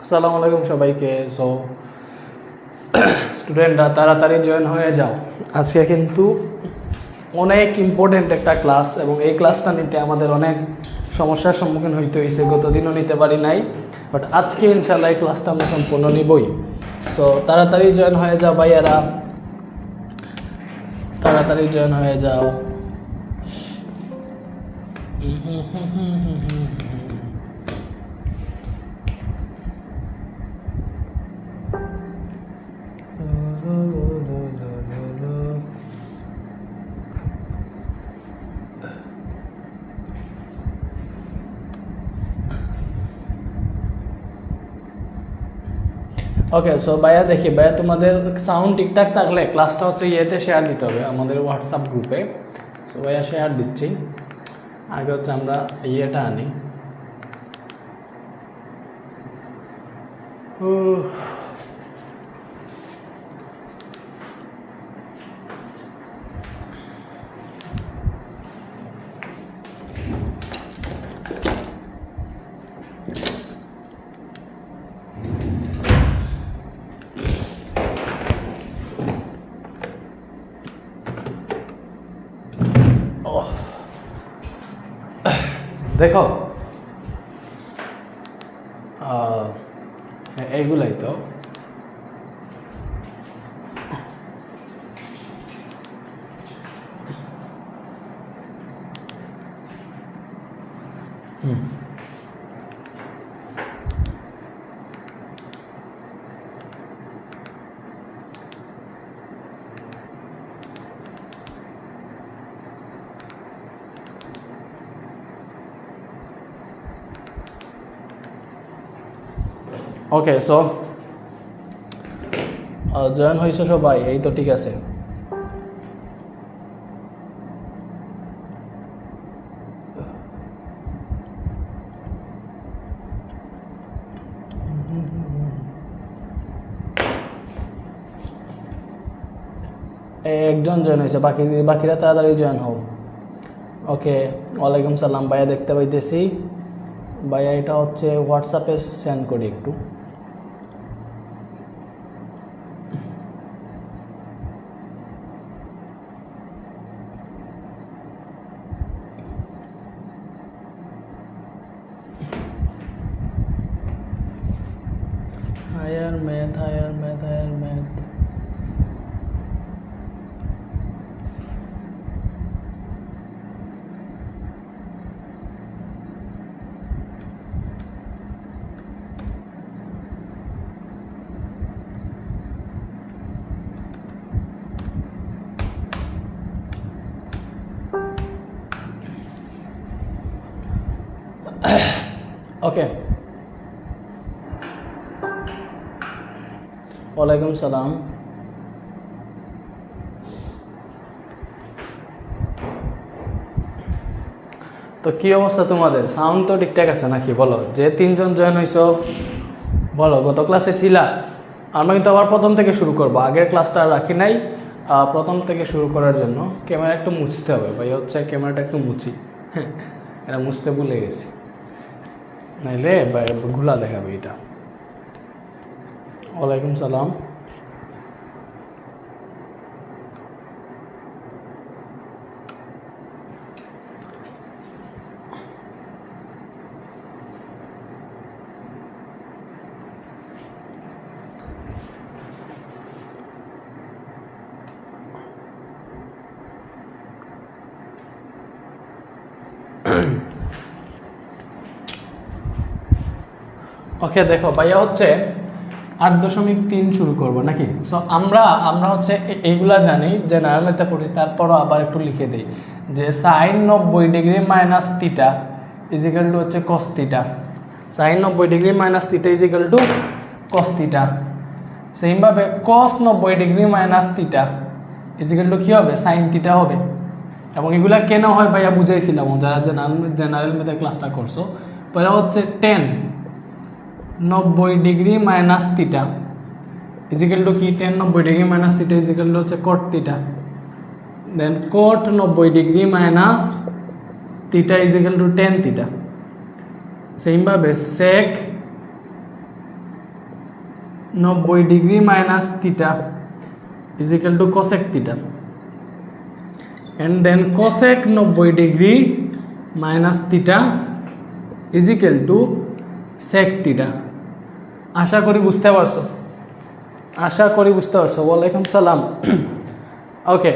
আসসালামু আলাইকুম সবাইকে। সো স্টুডেন্টরা তাড়াতাড়ি জয়েন হয়ে যাও। আজকে কিন্তু অনেক ইম্পর্টেন্ট একটা ক্লাস এবং এই ক্লাসটা নিতে আমাদের অনেক সমস্যার সম্মুখীন হইতে হয়েছে, গতদিনও নিতে পারি নাই, বাট আজকে ইনশাল্লাহ এই ক্লাসটা আমরা সম্পূর্ণ নিবই। সো তাড়াতাড়ি জয়েন হয়ে যাও ভাইয়ারা, তাড়াতাড়ি জয়েন হয়ে যাও। ওকে, সো ভাইয়া দেখি ভাইয়া তোমাদের সাউন্ড ঠিকঠাক থাকলে ক্লাসটা হচ্ছে ইয়েতে শেয়ার দিতে হবে আমাদের হোয়াটসঅ্যাপ গ্রুপে। সো ভাইয়া শেয়ার দিচ্ছি। আগে হচ্ছে আমরা ইয়েটা আনি। দেখো এইগুলাই তো ওকে। সো জয়েন হয়েছে সবাই, এই তো ঠিক আছে। একজন জয়েন হয়েছে, বাকিরা তাড়াতাড়ি জয়েন হও। ওকে, ওয়ালাইকুম সালাম ভাইয়া, দেখতে পাইতেছি ভাইয়া। এটা হচ্ছে হোয়াটসঅ্যাপে সেন্ড করি একটু। Higher math, higher math, higher math. Okay, ওয়ালাইকুম সালাম। তো কি অবস্থা তোমাদের? সাউন্ড তো ঠিকঠাক আছে নাকি বলো? যে তিনজন জয়েন হয়েছো বলো, গত ক্লাসে ছিলা? আমরা কিন্তু আবার প্রথম থেকে শুরু করবো, আগের ক্লাসটা রাখি নাই, প্রথম থেকে শুরু করার জন্য। ক্যামেরা একটু মুছতে হবে ভাই, হচ্ছে ক্যামেরাটা একটু মুছি, এটা মুছতে ভুলে গেছি, নাইলে ঘোলা দেখাবে এটা। ওয়ালাইকুম সালাম। ওকে, দেখো ভাইয়া হচ্ছে 8.3 শুরু করবো নাকি? সো আমরা হচ্ছে এইগুলা জানি, জেনারেল ম্যাথে পড়ি, তারপরও আবার একটু লিখে দিই যে sine 90 degree minus theta is equal to হচ্ছে cos theta. Sine 90 degree minus theta is equal to cos theta. সেইভাবে cos 90 degree minus theta is equal to কী হবে? সাইন থিটা হবে। এবং এগুলা কেন হয় ভাইয়া বুঝাইছিলাম, যারা জেনারেল ম্যাথের ক্লাসটা করছো। পরে হচ্ছে 90 degree minus theta is equal to কি? 90 degree minus theta is equal to হচ্ছে cot theta. Then cot 90 degree minus theta is equal to tan theta. সেইমভাবে sec 90 degree minus theta is equal to cosec theta, and then cosec 90 degree minus theta is equal to sec theta. আশা করি বুঝতে পারছো, ওয়ালাইকুম সালাম। ওকে,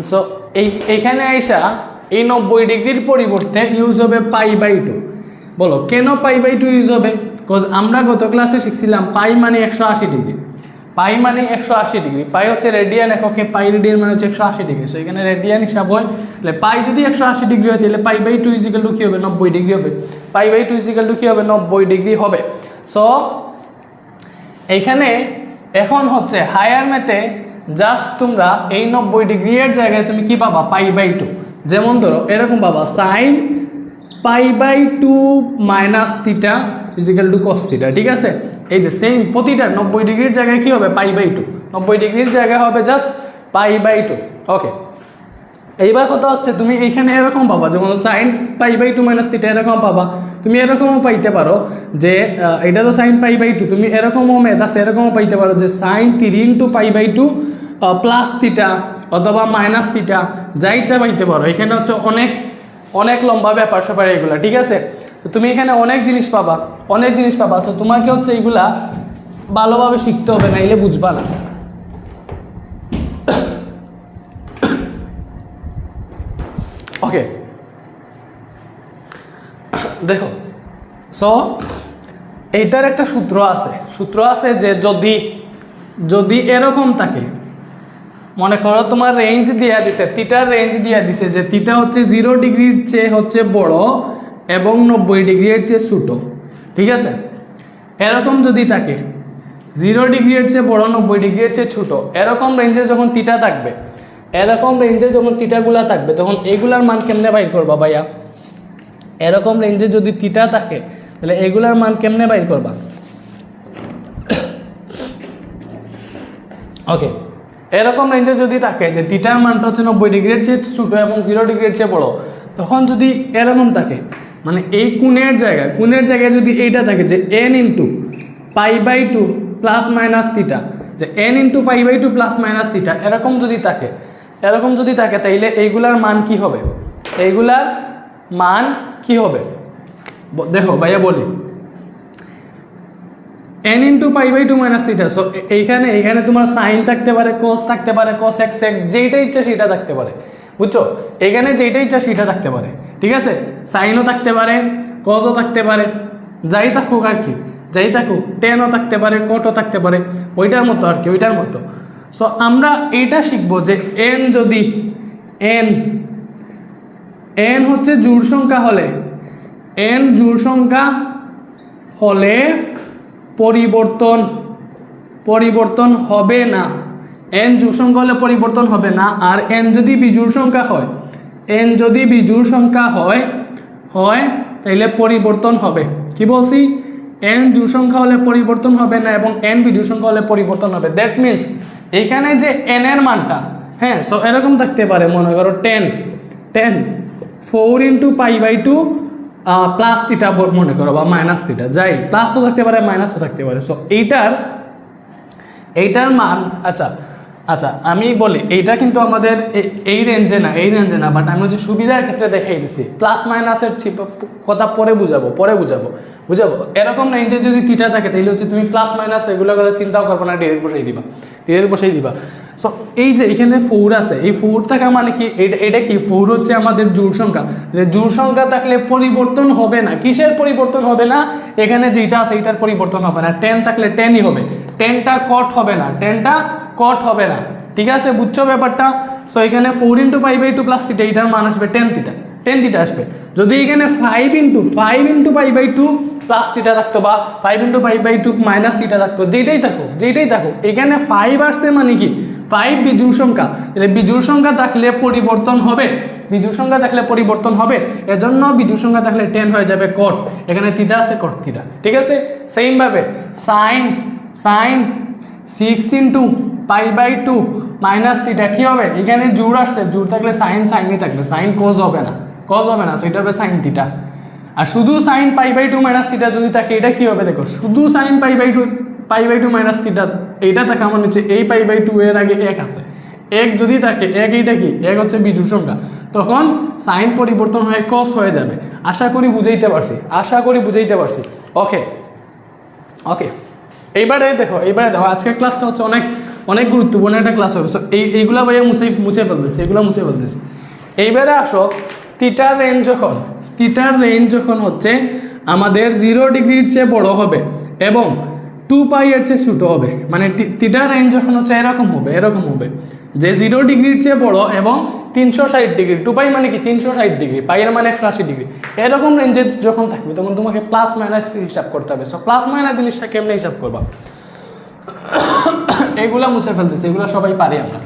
so এইখানে আইসা এই 90 ডিগ্রির পরিবর্তে ইউজ হবে π/2। বলো কেন π/2 ইউজ হবে? বিকজ আমরা গত ক্লাসে শিখছিলাম পাই মানে 180 ডিগ্রি, পাই মানে 180 ডিগ্রি, পাই হচ্ছে রেডিয়ান এককে, পাই রেডিয়ান মানে হচ্ছে 180 ডিগ্রি। সো এখানে রেডিয়ান হিসাব হয়, তাহলে পাই যদি 180 ডিগ্রি হয় তাহলে π/2 ইজ ইকুয়াল টু কি হবে? 90 ডিগ্রি হবে। π/2 ইজ ইকুয়াল টু কি হবে? 90 ডিগ্রি হবে। সো এইখানে এখন হচ্ছে হায়ার ম্যাথে জাস্ট তোমরা এই 90 ডিগ্রি এর জায়গায় তুমি কি পাবা? π/2। যেমন ধরো এরকম পাবা sine π/2 minus theta is equal to cos theta, ঠিক আছে? এই যে সেম প্রতিটা 90 ডিগ্রির জায়গায় কি হবে? π/2। 90 ডিগ্রির জায়গায় হবে জাস্ট π/2। ওকে, এইবার কথা হচ্ছে তুমি এইখানে এরকম পাবা, যেমন সাইন π/2 মাইনাস থিটা এরকম পাবা। তুমি এরকমও পাইতে পারো যে এটা তো সাইন π/2, তুমি এরকমও মেথ আছে, এরকমও পাইতে পারো যে সাইন 3 ইন্টু π/2 প্লাস থিটা অথবা মাইনাস থিটা, যা ইচ্ছা পাইতে পারো। এখানে হচ্ছে অনেক লম্বা ব্যাপার স্যাপার এগুলা, ঠিক আছে? তো তুমি এখানে অনেক জিনিস পাবা। সো তোমাকে হচ্ছে এইগুলা ভালোভাবে শিখতে হবে, নাইলে বুঝবা না। ওকে, দেখো, সো এইটার একটা সূত্র আছে যে যদি এরকম থাকে, মনে করো তোমার রেঞ্জ দিয়া দিছে, থিটার রেঞ্জ দিয়া দিছে যে থিটা হচ্ছে 0 ডিগ্রির চেয়ে হচ্ছে বড় এবং 90 ডিগ্রির চেয়ে ছোট, ঠিক আছে? এরকম যদি থাকে 0 ডিগ্রির চেয়ে বড় 90 ডিগ্রির চেয়ে ছোট, এরকম রেঞ্জে যখন থিটা থাকবে, এরকম রেঞ্জে যখন থিটাগুলা থাকবে, তখন এগুলার মান কেমনে বাইর করবা ভাইয়া? এরকম রেঞ্জে যদি থিটা থাকে তাহলে এগুলার মান কেমনে বাইর করবা? ওকে, এরকম রেঞ্জে যদি থাকে যে থিটার মানটা হচ্ছে 90 ডিগ্রির চেয়ে ছোট এবং 0 ডিগ্রির চেয়ে বড়, তখন যদি এরকম থাকে, মানে এই কোণের জায়গায় যদি এইটা থাকে যে n into π/2 plus minus theta, যে n into π/2 plus minus theta, এরকম যদি থাকে তাইলে এইগুলার মান কি হবে? দেখো ভাইয়া বলি, n into π/2 minus theta. So এইখানে তোমার সাইন থাকতে পারে, কস থাকতে পারে, কস এক্স এক্স, যেইটা ইচ্ছা সেটা থাকতে পারে, বুঝছো? এখানে যেইটা ইচ্ছা সেটা থাকতে পারে, ঠিক আছে? সাইনও থাকতে পারে, কসও থাকতে পারে, যাই থাকুক আর কি, টেনও থাকতে পারে, কটও থাকতে পারে, ওইটার মতো আর কি, ওইটার মতো। সো আমরা এইটা শিখবো যে n হচ্ছে জোড় সংখ্যা হলে পরিবর্তন হবে না। n জোড় সংখ্যা হলে পরিবর্তন হবে না। আর n যদি বিজোড় সংখ্যা হয় তাইলে পরিবর্তন হবে। কি বলছি? n জোড় সংখ্যা হলে পরিবর্তন হবে না এবং n বিজোড় সংখ্যা হলে পরিবর্তন হবে। দ্যাট মিনস এইখানে যে n এর মানটা, হ্যাঁ, সো এরকম থাকতে পারে, মনে করো 10 4 ইন্টু π/2 প্লাস থিটা মনে করো, বা মাইনাস থিটা, যাই, প্লাসও থাকতে পারে, মাইনাসও থাকতে পারে। সো এইটার মান, আচ্ছা আমি বলি, এইটা কিন্তু আমাদের এই রেঞ্জে না, বাট আমি হচ্ছে সুবিধার ক্ষেত্রে দেখাই দিচ্ছি। প্লাস মাইনাসের কথা পরে বুঝাবো। এরকম রেঞ্জে যদি থিটা থাকে তাহলে হচ্ছে তুমি প্লাস মাইনাস এগুলোর কথা চিন্তাও করবো না, ডিরেক্ট বসাই দিবা। সো এই যে এখানে 4 আছে, এই 4 থাকা মানে কি? এটা কি? 4 হচ্ছে আমাদের জোড় সংখ্যা। জোড় সংখ্যা থাকলে পরিবর্তন হবে না। কিসের পরিবর্তন হবে না? এখানে যেটা আছে এটার পরিবর্তন হবে না। 10 থাকলে 10ই হবে, 10টা কট হবে না, ঠিক আছে? বুঝছো ব্যাপারটা? সো এখানে 4 ইন্টু π/2 প্লাস থিটা, এটার মান আসবে 10 থিটা আসবে। যদি এখানে 5 ইন্টু π/2 প্লাস থিটা থাকতো, বা 5 ইন্টু π/2 মাইনাস থিটা থাকতো, যেটাই থাকুক, এখানে 5 আসছে মানে কি? 5 বিজোড় সংখ্যা, তাহলে বিজোড় সংখ্যা থাকলে পরিবর্তন হবে, এজন্য বিজোড় সংখ্যা থাকলে 10 হয়ে যাবে কট, এখানে থিটা আছে, কট থিটা, ঠিক আছে? সেম ভাবে সাইন 6 ইন্টু π/2 মাইনাস থিটা কি হবে? এখানে জোড় আসছে, জোড় থাকলে সাইনই থাকবে, সাইন কজ হবে না, সো এটা হবে সাইন থিটা। আর শুধু সাইন π/2 মাইনাস থিটা যদি থাকে, এটা কি হবে? দেখো, শুধু সাইন π/2 π/2 মাইনাস থিটা এইটা থাকা মানে হচ্ছে এই π/2 এর আগে 1 আছে, 1 যদি থাকে 1 এইটা কি 1 হচ্ছে বিজোড় সংখ্যা, তখন সাইন পরিবর্তন হয়ে cos হয়ে যাবে। আশা করি বুঝাইতে পারছি। ওকে ওকে, এইবারে দেখো আজকের ক্লাসটা হচ্ছে অনেক গুরুত্বপূর্ণ একটা ক্লাস হবে। সো এইগুলা ভাইয়া মুছে ফেলতেছি। এইবারে আসো থিটার রেঞ্জ যখন হচ্ছে আমাদের 0 ডিগ্রির চেয়ে বড় হবে এবং 2π এর চেয়ে ছোট হবে, মানে থিটার রেঞ্জ যখন হচ্ছে এরকম হবে যে 0 ডিগ্রির চেয়ে বড় এবং 360 ডিগ্রি, 2π মানে কি 360 ডিগ্রি, পাই এর মানে 180 ডিগ্রি, এরকম রেঞ্জে যখন থাকবে তখন তোমাকে প্লাস মাইনাস হিসাব করতে হবে। সো প্লাস মাইনাস জিনিসটা কেমনে হিসাব করবা, এগুলা মুছে ফেলতেছে, এগুলো সবাই পারি আমরা।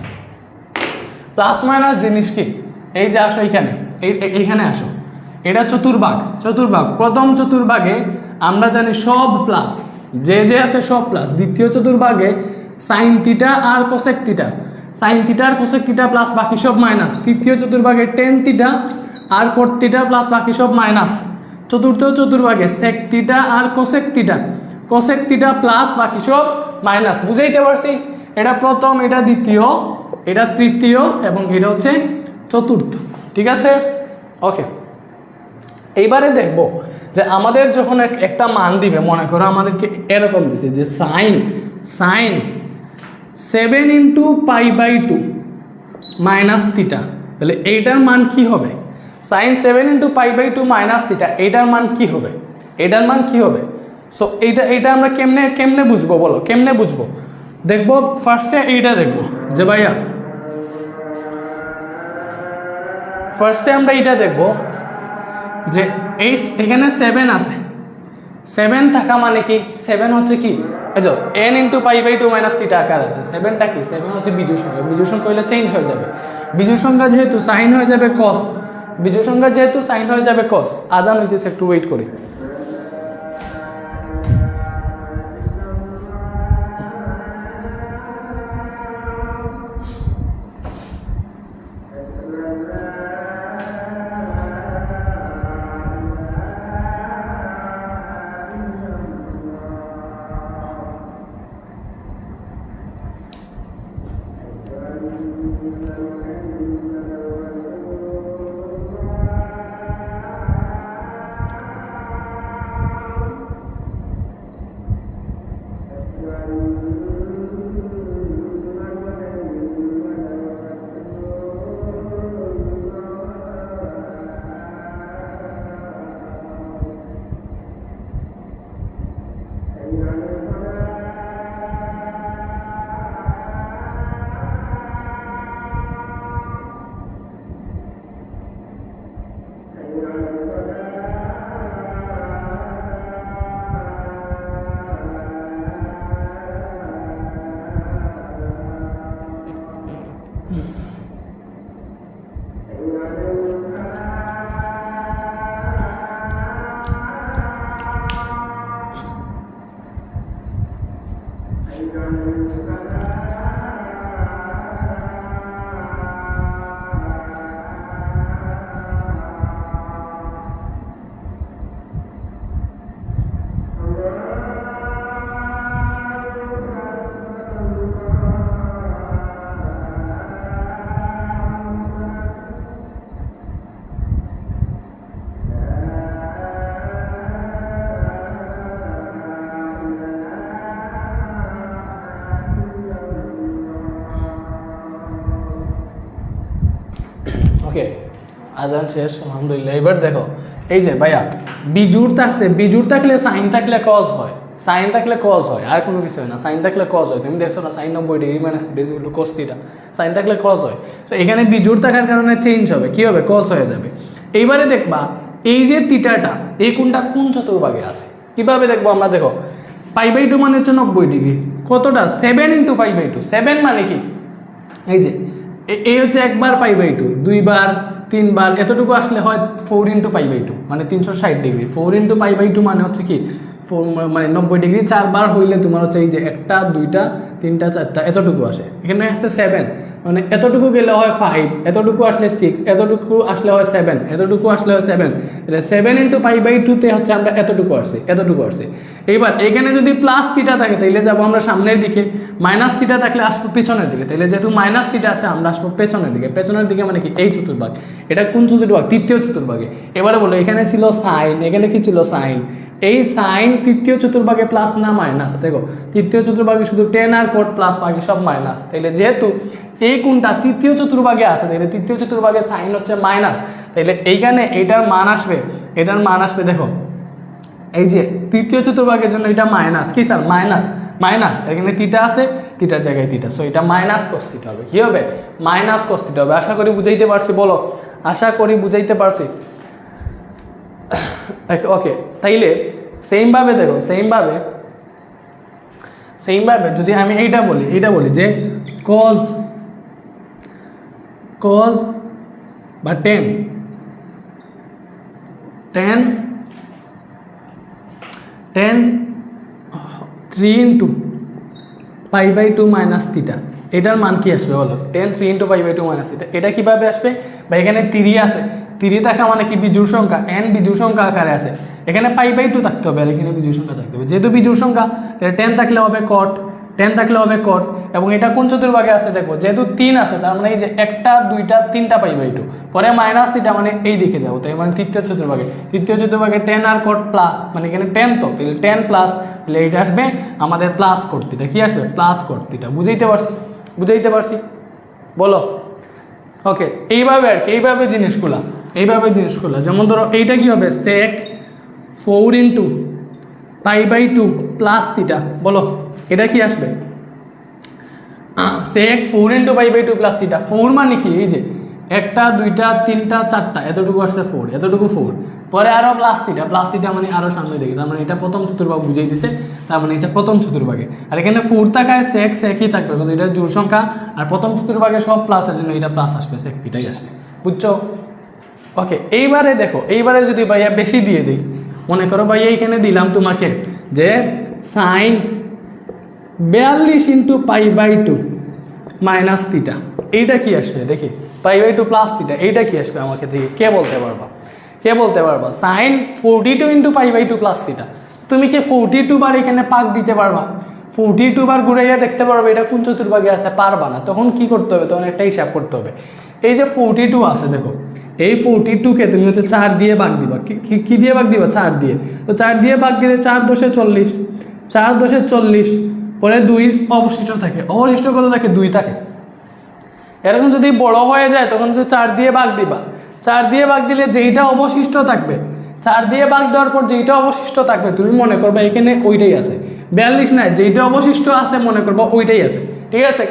প্লাস মাইনাস জিনিস কি, এই যে আসো এইখানে আসো, এটা চতুর্ভাগ। প্রথম চতুর্ভাগে আমরা জানি সব প্লাস, যে আছে সব প্লাস। দ্বিতীয় চতুর্ভাগে সাইন থিটা আর কোসেক থিটা প্লাস বাকি সব মাইনাস। তৃতীয় চতুর্ভাগে টেন থিটা আর কোট থিটা প্লাস বাকি সব মাইনাস। চতুর্থ চতুর্ভাগে সেক থিটা আর কোসেক থিটা প্লাস বাকি সব মাইনাস। বুঝাইতে পারছি? এটা প্রথম, এটা দ্বিতীয়, এটা তৃতীয় এবং এটা হচ্ছে চতুর্থ। ঠিক আছে? ওকে, এইবারে দেখবো যে আমাদের যখন একটা মান দিবে, মনে করো আমাদেরকে এরকম দিছে যে সাইন 7 × π/2 মাইনাস থিটা, তাহলে এইটার মান কি হবে? সাইন 7 × π/2 মাইনাস থিটা, এইটার মান কি হবে? সো এইটা আমরা কেমনে বুঝবো, বলো কেমনে বুঝবো? দেখবো ফার্স্টে এইটা দেখবো যে ভাইয়া, ফার্স্টে আমরা এইটা দেখবো যে এখানে 7 আছে, 7 থাকা মানে কি, 7 হচ্ছে কি n × π/2 মাইনাস থিটা আকার আছে। 7টা কি, 7 হচ্ছে বিজোড় সংখ্যা হলে চেঞ্জ হয়ে যাবে। বিজোড় সংখ্যা যেহেতু সাইন হয়ে যাবে cos, আজান হইতেছে, একটু ওয়েট করি। ওকে, আজান শেষ, আলহামদুলিল্লাহ। এবার দেখো এই যে ভাইয়া বিজোড় থাকলে সাইন থাকলে কজ হয়, আর কোনো কিছু হয় না। সাইন থাকলে কজ হয়, তুমি দেখছো না, sine 90 degree minus cos theta, sine থাকলে কজ হয়। তো এখানে বিজোড় থাকার কারণে চেঞ্জ হবে, কি হবে, কজ হয়ে যাবে। এইবারে দেখবা এই যে থিটাটা, এই কোনটা কোন চতুর্ভাগে আছে, কিভাবে দেখবো আমরা? দেখো π/2 মানে হচ্ছে 90 ডিগ্রি, কতটা 7 × π/2, 7 মানে কি, এই যে এই হচ্ছে একবার π/2, 2 বার 3 বার এতটুকু আসলে হয় 4 × π/2 মানে 360 ডিগ্রি। 4 × π/2 মানে হচ্ছে কি, মানে 90 ডিগ্রি 4 বার হইলে তোমার হচ্ছে এই যে 1টা 2টা 3টা 4টা এতটুকু আসে। এখানে আছে 7 মানে এতটুকু গেলে হয় 5, এতটুকু আসলে 6, এতটুকু আসলে হয় 7, এতটুকু আসলে হয় 7, তাহলে 7 × π/2 হচ্ছে আমরা এতটুকু আসছে। এবার এখানে যদি প্লাস থিটা থাকে তাহলে যাবো আমরা সামনের দিকে, মাইনাস থিটা থাকলে আসবো পেছনের দিকে, তাহলে যেহেতু মাইনাস থিটা আছে আমরা আসবো পেছনের দিকে মানে কি এই চতুর্ভাগ। এটা কোন চতুর্ভাগ? তৃতীয় চতুর্ভাগে। এবারে বলো এখানে ছিল সাইন, এখানে কি ছিল সাইন, এই সাইন তৃতীয় চতুর্ভাগে প্লাস না মাইনাস? দেখো তৃতীয় চতুর্ভাগে শুধু টেন আর কোট প্লাস, বাকি সব মাইনাস। তাইলে যেহেতু এই কোনটা তৃতীয় চতুর্ভাগে আছে, তাহলে তৃতীয় চতুর্ভাগে সাইন হচ্ছে মাইনাস, তাইলে এইখানে এটার মান আসবে দেখো এই যে তৃতীয় চতুর্ভাগের জন্য এটা মাইনাস, কি স্যার? মাইনাস এখানে থিটা আছে, থিটার জায়গায় থিটা, সো এটা মাইনাস কস থিটা হবে। কি হবে? মাইনাস কস থিটা হবে। আশা করি বুঝাইতে পারছি, বলো আশা করি বুঝাইতে পারছি। ওকে, তাইলে সেমভাবে দেখো, সেমভাবে যদি আমি এইটা বলি যে কজ বা টেন 3 × π/2 মাইনাস থিটা, এটার মান কি আসবে বলো? 10 3 × π/2 মাইনাস থিটা। এটা কিভাবে আসবে? বা এখানে 3 আছে, 3 থাকা মানে কি বিজোড় সংখ্যা, n বিজোড় সংখ্যা আকারে আছে, এখানে π/2 থাকতে হবে আর এখানে বিজোড় সংখ্যা থাকতে হবে। যেহেতু বিজোড় সংখ্যা তাহলে 10 থাকলে হবে কট, 10 থাকলে হবে কট। এবং এটা কোন চতুর্ভাগে আছে দেখো, যেহেতু 3 আছে তার মানে এই যে 1 2 3টা π/2, পরে মাইনাস থিটা মানে এই দিকে যাবো, তাই মানে তৃতীয় চতুর্ভাগে 10 আর কট প্লাস, মানে এখানে 10 তো, তাহলে 10 প্লাস, তাহলে এইটা আসবে আমাদের প্লাস কট থিটা। কি আসবে? Plus cot theta. বুঝাইতে পারছি বলো? ওকে, এইভাবে আর কি, এইভাবে জিনিসগুলা যেমন ধরো এইটা কি হবে? sec 4 × π/2 প্লাস থিটা, বলো এটা কি আসবে? sec 4 × π/2 plus theta. 4 মানে কি? এই যে 1 2 3 4টা, এতটুকু আসছে 4, এতটুকু 4, পরে আরো প্লাস থিটা মানে আরো সামনে দিকে, তার মানে এটা প্রথম চতুর্ভাগ বুঝাই দিছে, তার মানে এটা প্রথম চতুর্ভাগে। আর এখানে 4 থাকায় সেকই থাকবে, কারণ এটা জোড় সংখ্যা আর প্রথম চতুর্ভাগে সব প্লাসের জন্য এটা প্লাস আসবে, সেক থিটাই আসবে। বুঝছো? ওকে, এইবারে যদি ভাইয়া বেশি দিয়ে দিই, মনে করো ভাইয়া এইখানে দিলাম তোমাকে যে সাইন 42 × π/2 মাইনাস থিটা, এইটা কি আসবে দেখি? π/2 প্লাস থিটা, এইটা কি আসবে আমাকে দেখি, কে বলতে পারবা? Sine 42 × π/2 plus theta. তুমি কি 42 বার এখানে পাক দিতে পারবা? 42 বার ঘুরাইয়া দেখতে পারবে এটা কোন চতুর্ভাগে আছে? পারবা না। তখন কি করতে হবে? তখন একটা হিসাব করতে হবে। এই যে 42 আছে দেখো, এই 42কে তুমি হচ্ছে 4 দিয়ে ভাগ দিবা। কি দিয়ে ভাগ দিবা? 4 দিয়ে। তো 4 দিয়ে ভাগ দিলে 4 × 10 = 40, 4 × 10 = 40, পরে 2 অবশিষ্ট থাকে। অবশিষ্ট কত থাকে? 2 থাকে। এরকম যদি বড় হয়ে যায় তখন হচ্ছে 4 দিয়ে ভাগ দিবা। 4 দিয়ে ভাগ দিলে যেইটা অবশিষ্ট থাকবে, 4 দিয়ে ভাগ দেওয়ার পর যেইটা অবশিষ্ট থাকবে তুমি মনে করবা এখানে ওইটাই আছে। 42 নাই, যেইটা অবশিষ্ট আছে মনে করবা ওইটাই আছে। ঠিক আছে?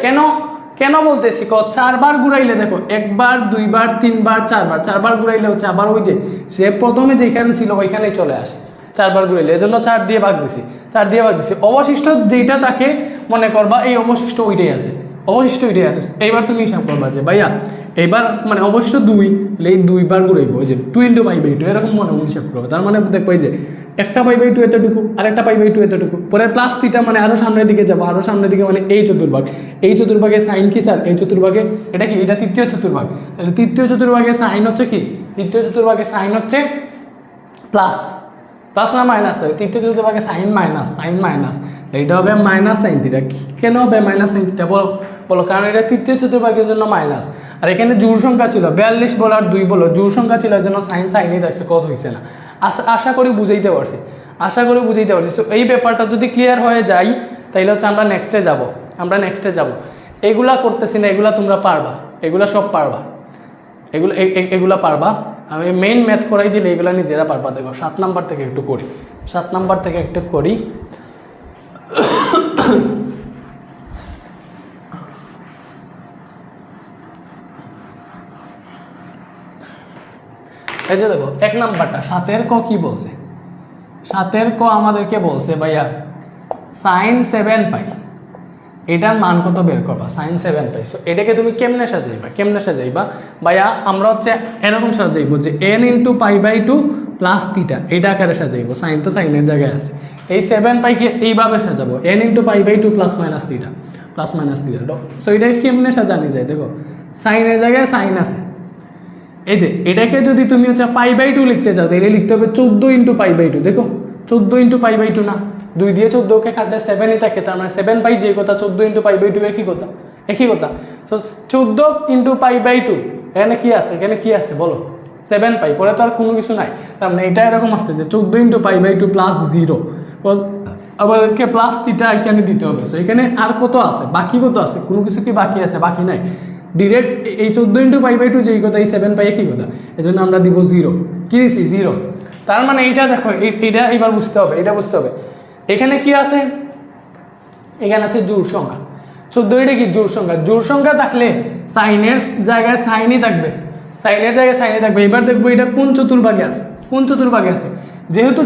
কেন বলতেছি? 4 বার ঘুরাইলে দেখো, 1 বার 2 বার 3 বার 4 বার, 4 বার ঘুরাইলে হচ্ছে আবার ওই যে সে প্রথমে যেখানে ছিল ওইখানেই চলে আসে। 4 বার ঘুরাইলে, এজন্য 4 দিয়ে ভাগ দিছি। অবশিষ্ট যেইটা থাকে মনে করবা এই অবশিষ্ট ওইটাই আছে, এইবার তুমি হিসাব করবা যে ভাইয়া এইবার মানে অবশিষ্ট 2, এই 2 বার ঘুরাইবো, ওই যে 2 × π/2 এরকম মনে হিসাব করবো। তার মানে দেখবো এই যে একটা π/2 এতটুকু, আর একটা π/2 এতটুকু, পরে প্লাস থিটা মানে আরো সামনের দিকে যাবো, আরো সামনের দিকে মানে এই চতুর্ভাগে সাইন কি স্যার? এই চতুর্ভাগে এটা কি? এটা তৃতীয় চতুর্ভাগ। তাহলে তৃতীয় চতুর্ভাগে সাইন হচ্ছে কি? তৃতীয় চতুর্ভাগে সাইন হচ্ছে প্লাস না মাইনাস? তৃতীয় চতুর্ভাগে সাইন মাইনাস, এইটা হবে মাইনাস সাইন থিটা। কেন হবে মাইনাস সাইন থিটা বলো? কারণ এটা তৃতীয় চতুর্ভাগের জন্য মাইনাস, আর এখানে জোড় সংখ্যা ছিল 42 বলো আর 2 বলো, জোড় সংখ্যা ছিল, এর জন্য সাইনই থাকছে, কজ হয়েছে না। আশা করি বুঝাইতে পারছি। সো এই ব্যাপারটা যদি ক্লিয়ার হয়ে যায় তাইলে হচ্ছে আমরা নেক্সটে যাব। এগুলা করতেছি না, এগুলা তোমরা পারবা, এগুলা সব পারবা, এগুলা পারবা। আমি মেইন ম্যাথ করাই দিলে এগুলা নিজেরা পারবা। দেখো 7 নাম্বার থেকে একটু করি। এই যে দেখো 1 নাম্বারটা 7 ক কি বলছে? 7 ক আমাদেরকে বলছে ভাইয়া sin 7π, এটার মান কত বের করবা? sin 7π। সো এটাকে তুমি কেমনে সাজাইবা ভাইয়া? আমরা হচ্ছে এরকম সাজাইবো যে n × π/2 প্লাস থিটা, এইটা আকারে সাজাইবো। সাইন তো সাইনের জায়গায় আছে। এই 7π কে এইভাবে সাজাবো, n × π/2 plus minus theta. Plus minus theta. So এটা কেমনে জানি যায়, দেখো সাইনের জায়গায় সাইন আছে, এই যে এটাকে যদি তুমি হচ্ছে π/2 লিখতে চাও তাহলে লিখতে হবে 14 × π/2। দেখো 14 × π/2 না, 2 দিয়ে 14কে কাটলে 7ই থাকে, তার মানে 7 পাই যে কথা, 14 × π/2 একই কথা। সো 14 × π/2 এখানে কি আছে, এখানে কি আছে বলো, 7 পাই, পরে তো আর কোনো কিছু নাই, তার মানে এটা এরকম আসছে যে 14 × π/2 প্লাস 0, আবার একে প্লাস থিটা এখানে দিতে হবে। সো এখানে আর কত আছে, বাকি কত আছে, কোনো কিছু কি বাকি আছে, বাকি নাই, ডিরেক্ট এই 14 × π/2 যেই কথা, এই 7 পাই একই কথা, এই জন্য আমরা দিব 0। কি দিছি 0, তার মানে এইটা দেখো, এইটা এবার বুঝতে হবে, এটা বুঝতে হবে এখানে কি আছে, এখানে আছে জোড় সংখ্যা, 14 এটা কি জোড় সংখ্যা, জোড় সংখ্যা থাকলে সাইনের জায়গায় সাইনই থাকবে, সাইনের জায়গায় সাইনই থাকবে। এবার দেখবো এটা কোন চতুর্ভাগে আছে, কোন চতুর্ভাগে আছে, যেহেতু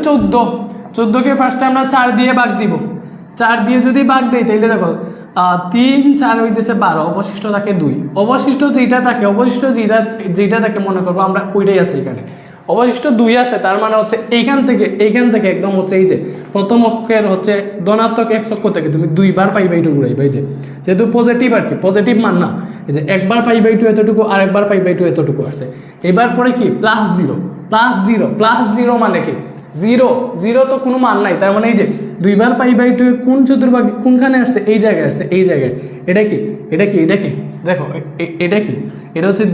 14কে ফার্স্টে আমরা 4 দিয়ে ভাগ দিব, 4 দিয়ে যদি ভাগ দেই তাহলে দেখো 3 4 হইতেছে 12, অবশিষ্ট থাকে 2, অবশিষ্ট যেটা থাকে, অবশিষ্ট যেটা থাকে মনে করবো আমরা ওইটাই আছে এখানে, অবশিষ্ট 2 আছে, তার মানে হচ্ছে এইখান থেকে একদম হচ্ছে এই যে প্রথম অক্ষের হচ্ছে ধনাত্মক x অক্ষ থেকে তুমি 2 বার π/2 ঘুরাইবে, এই যে যেহেতু পজিটিভ আর কি, পজিটিভ মান না, এই যে একবার π/2 এতটুকু আর একবার π/2 এতটুকু আছে, এবার পরে কি প্লাস 0 প্লাস 0 প্লাস 0 মানে কি 0 তো কোনো মান নাই, তার মানে এই যে 2 বার π/2 কোন চতুর্ভাগে কোনখানে আসছে, এই জায়গায় আসছে, এই জায়গায়, এটা কি দেখো এটা কি, এটা হচ্ছে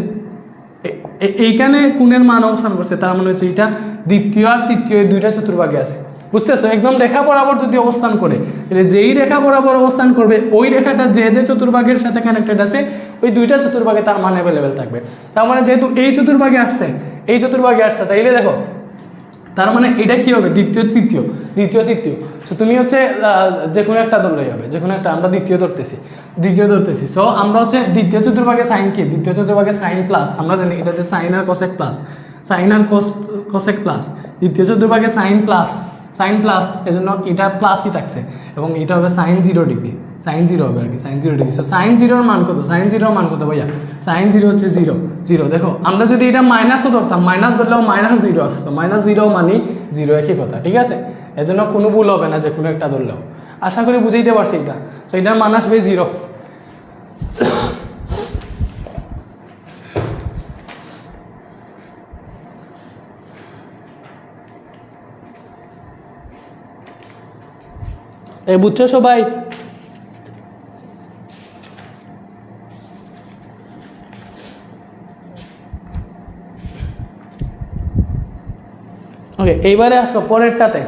এইখানে কোণের মান অবস্থান করছে, তার মানে হচ্ছে এটা দ্বিতীয় আর তৃতীয় দুইটা চতুর্ভাগে আছে, বুঝতেছো? একদম রেখা বরাবর যদি অবস্থান করে, তাহলে যেই রেখা বরাবর অবস্থান করবে ওই রেখাটা যে চতুর্ভাগের সাথে কানেক্টেড আছে ওই দুইটা চতুর্ভাগে তার মান অ্যাভেলেবেল থাকবে। তার মানে যেহেতু এই চতুর্ভাগে আসছে তাইলে দেখো তার মানে এটা কি হবে, দ্বিতীয় তৃতীয়। সো তুমি হচ্ছে যে কোনো একটা ধরলেই হবে, যে কোনো একটা, আমরা দ্বিতীয় ধরতেছি। সো আমরা হচ্ছে দ্বিতীয় চতুর্ভাগে সাইন কি, দ্বিতীয় চতুর্ভাগে সাইন প্লাস, আমরা জানি এটাতে সাইন আর কোসেক প্লাস, কোসেক প্লাস, দ্বিতীয় চতুর্ভাগে সাইন প্লাস, এজন্য এটা প্লাসই থাকছে, এবং এটা হবে সাইন 0 ডিগ্রি, সাইন 0 হবে আর কি, সাইন 0 ডিগ্রি। সো সাইন 0 মান কত, ভাইয়া, সাইন 0 হচ্ছে 0। দেখো আমরা যদি এটা মাইনাসও ধরতাম, মাইনাস ধরলেও -0 আসতো, -0 মানে 0 একই কথা, ঠিক আছে? এজন্য কোনো ভুল হবে না যে কোনো একটা ধরলেও। আশা করি বুঝাইতে পারছি এটা। তো এটার মান আসবে 0। বুঝছো সবাই? ওকে, এইবারে আসো পরেরটাতে।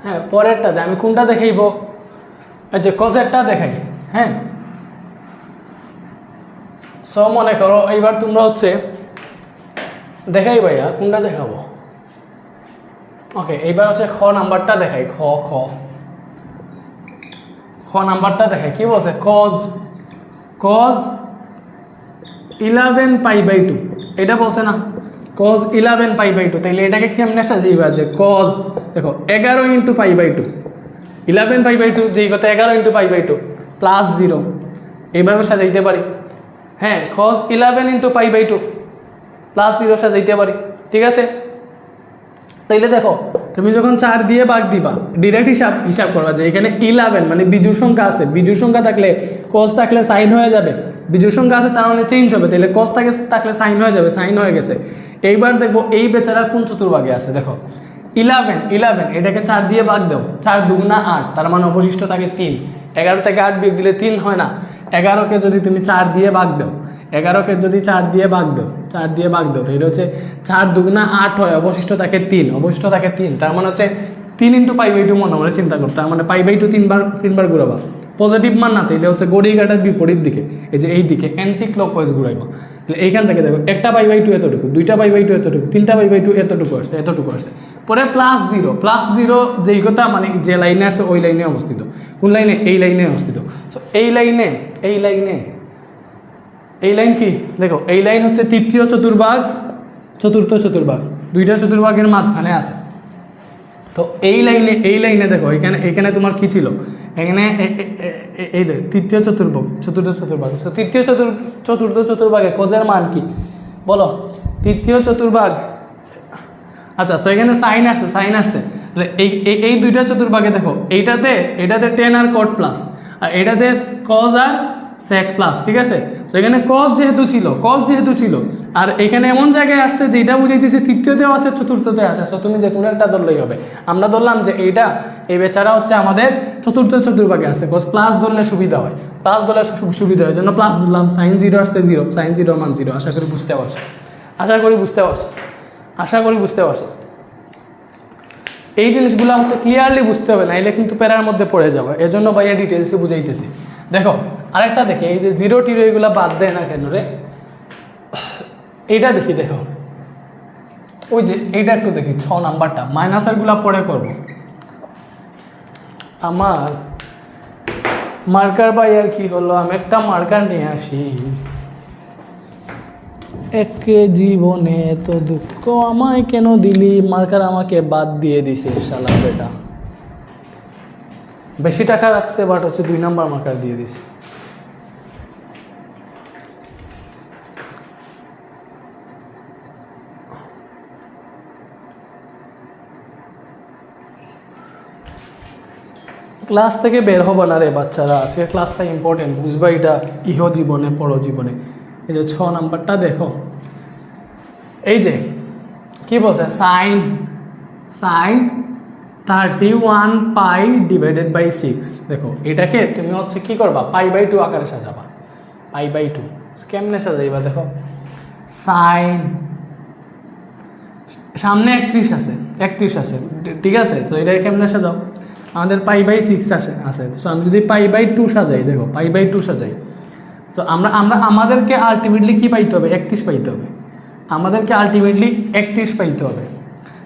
হ্যাঁ, পরেরটাতে আমি কোনটা দেখাইব, আচ্ছা কজেরটা দেখাই। হ্যাঁ, সো মনে করো এইবার তোমরা হচ্ছে দেখাই ভাইয়া কোনটা দেখাবো। ওকে, এইবার হচ্ছে খ নাম্বারটা দেখাই, খ নাম্বারটা দেখাই। কি বলছে, cos 11 π/2, এটা বলছে না, cos 11 π/2। তাইলে এটাকে কেমনে সাজাইবা, যে cos দেখো 11 × π/2, 11 π/2 যেই কথা 11 × π/2 প্লাস 0, এইভাবে সাজাইতে পারি। হ্যাঁ, cos 11 × π/2 প্লাস 0 সাজাইতে পারি, ঠিক আছে? তাইলে দেখো তুমি যখন 4 দিয়ে ভাগ দিবা, ডিরেক্ট হিসাব করবা যে এখানে 11 মানে বিজোড় সংখ্যা আছে, বিজোড় সংখ্যা থাকলে cos থাকলে সাইন হয়ে যাবে, বিজোড় সংখ্যা আছে তার মানে চেঞ্জ হবে, তাহলে cos থাকলে সাইন হয়ে যাবে, সাইন হয়ে গেছে। এইবার দেখবো এই বেচারা কোন চতুর্ভাগে আছে, দেখো 11 এটাকে 4 দিয়ে ভাগ দাও, 4 2 8, তার মানে অবশিষ্ট থাকে 3। 11 থেকে 8 বিয়োগ দিলে 3 হয় না, 11কে যদি তুমি 4 দিয়ে ভাগ দাও, 11কে যদি 4 দিয়ে ভাগ দাও তো এটা হচ্ছে 4 2 8 হয়, অবশিষ্ট থাকে 3, তার মানে হচ্ছে 3 × π/2 মনে মনে চিন্তা করো, তার মানে π/2 তিনবার ঘুরাবা, পজিটিভ মান না, তাইলে হচ্ছে ঘড়ির কাঁটার বিপরীত দিকে, এই যে এই দিকে অ্যান্টি ক্লকওয়াইজ ঘুরাইবা। তাহলে এইখান থেকে দেখো একটা π/2 এতটুকু, দুইটা π/2 এতটুকু, তিনটা π/2 এতটুকু আসছে, পরে প্লাস 0 যেই কথা মানে যে লাইনে আছে ওই লাইনে অবস্থিত। কোন লাইনে? এই লাইনে অবস্থিত। সো এই লাইন কি দেখো, এই লাইন হচ্ছে তৃতীয় চতুর্ভাগ, চতুর্থ চতুর্ভাগ, দুইটা চতুর্ভাগের মাঝখানে আছে। তো এই লাইনে দেখো এখানে তোমার কি ছিল, এখানে এই দেখ তৃতীয় চতুর্ভাগ, চতুর্থ চতুর্ভাগ। তো তৃতীয় চতুর্থ চতুর্ভাগে কজের মান কি বলো? তৃতীয় চতুর্ভাগ, আচ্ছা সো এখানে সাইন আসছে, এই দুইটা চতুর্ভাগে দেখো এইটাতে tan আর cot প্লাস, আর এটাতে কজ আর সেক প্লাস, ঠিক আছে। তো এখানে কজ যেহেতু ছিল আর এখানে এমন জায়গায় আসছে যে এটা বুঝাইতেছে তৃতীয়তেও আছে চতুর্থতে আছে, সো তুমি যে কোনো একটা ধরলেই হবে। আমরা ধরলাম যে এই বেচারা হচ্ছে আমাদের চতুর্থ চতুর্ভাগে আছে, কজ প্লাস ধরলে সুবিধা হয়, সুবিধা হয় জন্য প্লাস ধরলাম। সাইন 0 আসছে 0, সাইন 0 মান 0। আশা করি বুঝতে পারছো। এই জিনিসগুলো হচ্ছে ক্লিয়ারলি বুঝতে হবে, নাইলে কিন্তু প্যারার মধ্যে পড়ে যাবে। এজন্য ভাইয়া ডিটেলসে বুঝাইতেছি। দেখো আরেকটা দেখে, এই যে 0 টিরো এগুলো বাদ দেয় না কেন রে, এইটা দেখি। দেখো ওই যে এইটা একটু দেখি, 6 নাম্বারটা মাইনাসের গুলা পরে করব। আমার মার্কার ভাইয়ার কি হলো, আমি একটা মার্কার নিয়ে আসি। একে জীবনে তো দুঃখ আমায় কেন দিলি, মার্কার আমাকে বাদ দিয়ে দিছে শালা বেটা। বেশি টাকা রাখছে বাট হচ্ছে 2 নাম্বার মার্কার দিয়ে দিছে। ক্লাস থেকে বের হবো না রে বাচ্চারা, আজকে ক্লাসটা ইম্পর্টেন্ট, বুঝবা এটা ইহ জীবনে পর জীবনে। এই যে 6 নাম্বারটা দেখো, এই যে কি বলছে, সাইন 31 পাই ডিভাইডেড বাই 6। দেখো এটাকে তুমি হচ্ছে কি করবা, π/2 আকারে সাজাবা। π/2 কেমনে সাজাইবা, দেখো সাইন সামনে 31 আছে, ঠিক আছে। তো এটা কেমনে সাজাও, আমাদের π/6 আছে। তো আমি যদি π/2 সাজাই, দেখো π/2 সাজাই, তো আমাদেরকে আলটিমেটলি কি পাইতে হবে, 31 পাইতে হবে।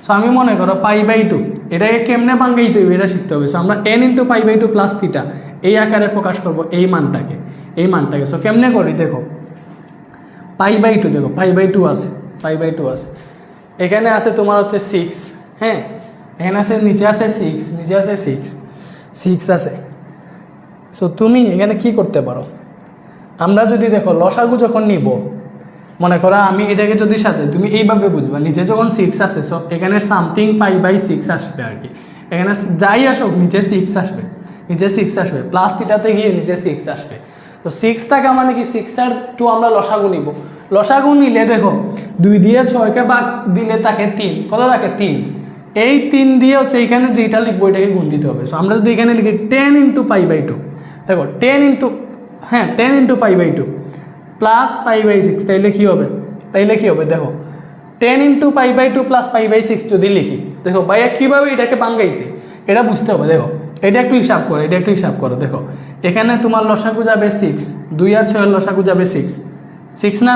সো আমি মনে করো π/2 এটাকে কেমনে বাঙ্গাইতে হবে এটা শিখতে হবে। সো আমরা n × π/2 প্লাস থিটা এই আকারে প্রকাশ করব এই মানটাকে। সো কেমনে করি, দেখো π/2, দেখো π/2 আছে, এখানে আছে তোমার হচ্ছে 6, হ্যাঁ এখানে আছে নিচে আছে 6 আছে। সো তুমি এখানে কি করতে পারো, আমরা যদি দেখো লসাগু যখন নিব, মনে করো আমি এটাকে যদি সাজাই, তুমি এইভাবে বুঝবা, নিচে যখন 6 আছে, সো এখানে সামথিং π/6 আসবে আর কি। এখানে যাই আসুক নিচে 6 আসবে, প্লাস থিটাতে গিয়ে নিচে 6 আসবে। তো 6 টাকা মানে কি, 6 আর 2 আমরা লসাগু নিব। লসাগু নিলে দেখো 2 দিয়ে 6কে ভাগ দিলে তাকে 3, কত থাকে 3। এই 3 দিয়ে হচ্ছে এইখানে যেটা লিখবো এটাকে গুণ দিতে হবে। সো আমরা যদি এখানে লিখি 10 × π/2, দেখো 10 × π/2 প্লাস π/6, তাইলে কি হবে, দেখো 10 × π/2 প্লাস π/6 যদি লিখি, দেখো ভাইয়া কীভাবে এটাকে বাঙ্গাইছে এটা বুঝতে হবে। দেখো এটা একটু হিসাব করো, দেখো এখানে তোমার লসাগু যাবে 6, 2 আর 6 এর লসাগু যাবে 6 না,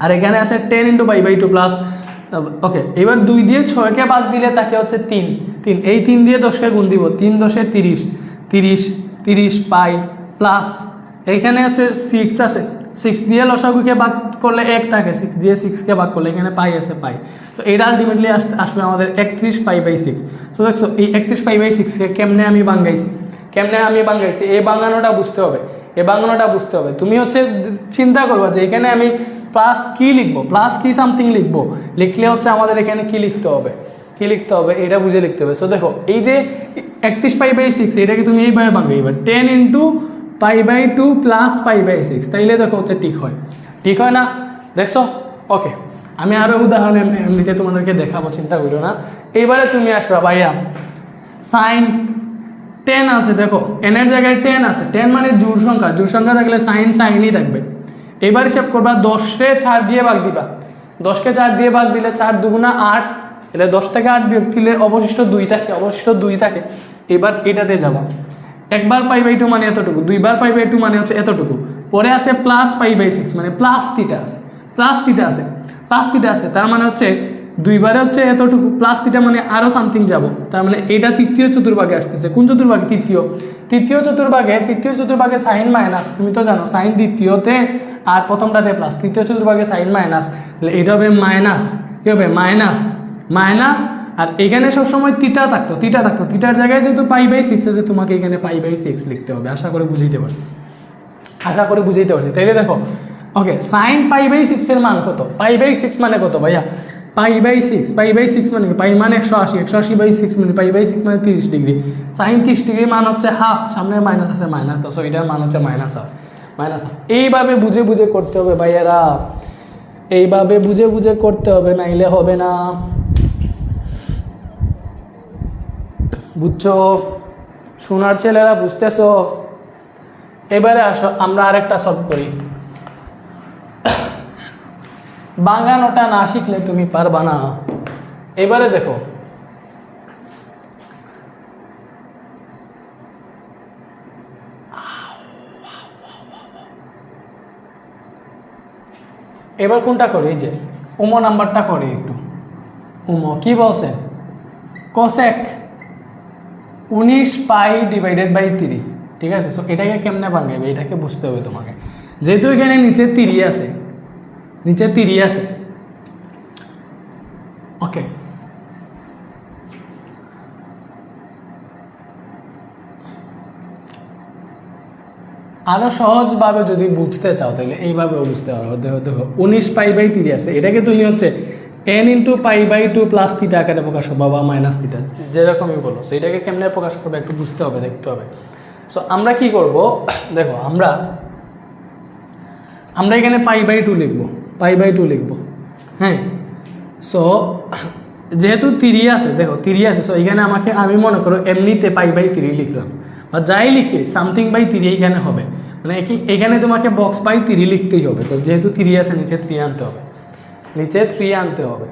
আর এখানে আছে 10 × π/2 প্লাস, ওকে এবার 2 দিয়ে 6কে বাদ দিলে তাকে হচ্ছে 3, এই 3 দিয়ে 10কে গুণ দিব, 3 10 30 পাই প্লাস এইখানে হচ্ছে 6 আছে, 6 দিয়ে লসাগুকে ভাগ করলে 1 থাকে, 6 দিয়ে 6কে ভাগ করলে এখানে পাই আছে পাই। তো এটা আলটিমেটলি আসবে আমাদের 31 π/6। তো দেখছো এই 31 π/6কে কেমনে আমি বাঙ্গাইছি, এই বাঙ্গানোটা বুঝতে হবে। তুমি হচ্ছে চিন্তা করবা যে এখানে আমি প্লাস কি লিখবো, সামথিং লিখলে হচ্ছে আমাদের এখানে কি লিখতে হবে এটা বুঝে লিখতে হবে। সো দেখো এই যে 31 π/6 এটাকে তুমি এইভাবে বাঙ্গাইবা, 10 × π/2 প্লাস π/6, তাইলে দেখো হচ্ছে ঠিক হয় না, দেখছো। ওকে আমি আরও উদাহরণ এমনিতে তোমাদেরকে দেখাবো, চিন্তা করো না। এইবারে তুমি আসবা ভাইয়া সাইন 10 আছে, দেখো n এর জায়গায় 10 আছে, 10 মানে জোড় সংখ্যা থাকলে সাইনই থাকবে। এবার হিসাব করবা 10কে 4 দিয়ে ভাগ দিবা, 10কে 4 দিয়ে ভাগ দিলে 4 দুগুণা 8, এলে 10 থেকে 8 বিয়োগ দিলে অবশিষ্ট 2 থাকে। এবার এটাতে যাবা, একবার π/2 মানে এতটুকু, দুইবার π/2 মানে হচ্ছে এতটুকু, পরে আছে প্লাস π/6 মানে প্লাস থিটা আছে, তার মানে হচ্ছে দুইবারে হচ্ছে এতটুকু, প্লাস থিটা মানে আরও সামথিং যাব, তার মানে এটা তৃতীয় চতুর্ভাগে আসতেছে। কোন চতুর্ভাগে, তৃতীয় চতুর্ভাগে সাইন মাইনাস, তুমি তো জানো সাইন দ্বিতীয়তে আর প্রথমটাতে প্লাস, তৃতীয় চতুর্ভাগে সাইন মাইনাস, তাহলে এটা হবে মাইনাস, কি হবে মাইনাস। আর এখানে সবসময় থিটা থাকতো, থিটার জায়গায় যেহেতু π/6 আছে, তোমাকে এখানে π/6 লিখতে হবে। আশা করে বুঝাইতে পারছি, তাইলে দেখো ওকে সাইন π/6 এর মান কত, π/6 মানে কত ভাইয়া, পাই বাই 6 মানে কি? পাই মানে 180, 180/6 মানে পাই/6 মানে 30 ডিগ্রি। সাইন 30 ডিগ্রি মান হচ্ছে হাফ, সামনে মাইনাস আছে মাইনাস, তো সো এটার মান হচ্ছে মাইনাস হাফ। এইভাবে বুঝে বুঝে করতে হবে ভাইয়েরা, এইভাবে বুঝে বুঝে করতে হবে, নাইলে হবে না। বুঝছো সোনার ছেলেরা, বুঝতেছো? এবারে আসো আমরা আরেকটা সলভ করি। বাঙানোটা না শিখলে তুমি পারবা না। এবারে দেখো, এবার কোনটা করি? এই যে উমো নাম্বারটা করি একটু। উমো কি বলছে? কোসেক 19π/3, ঠিক আছে? সো এটাকে কেমনে ভাঙাইবে এটাকে বুঝতে হবে তোমাকে। যেহেতু এখানে নিচে 3 আছে, নিচে 3 আছে, ওকে। আরো সহজভাবে যদি বুঝতে চাও তাহলে এইভাবেও বুঝতে পারো। দেখো দেখো 19π/3 আছে, এটাকে তুমি হচ্ছে n × π/2 প্লাস থিটা আকারে প্রকাশ করবা বা মাইনাস থিটা, যেরকমই বলো। সো এটাকে কেমনে প্রকাশ করবে একটু বুঝতে হবে, দেখতে হবে। সো আমরা কি করব, দেখো আমরা এখানে π/2 লিখবো, π/2 লিখবো, হ্যাঁ। সো যেহেতু 3 আছে, দেখো 3 আছে, সো এখানে আমি মনে করো এমনিতে π/3 লিখলাম, বা যাই লিখি something/3 এইখানে হবে, মানে এখানে তোমাকে বক্স/3 লিখতেই হবে। তো যেহেতু 3 আছে নিচে 3 আনতে হবে, নিচে 3 আনতে হবে।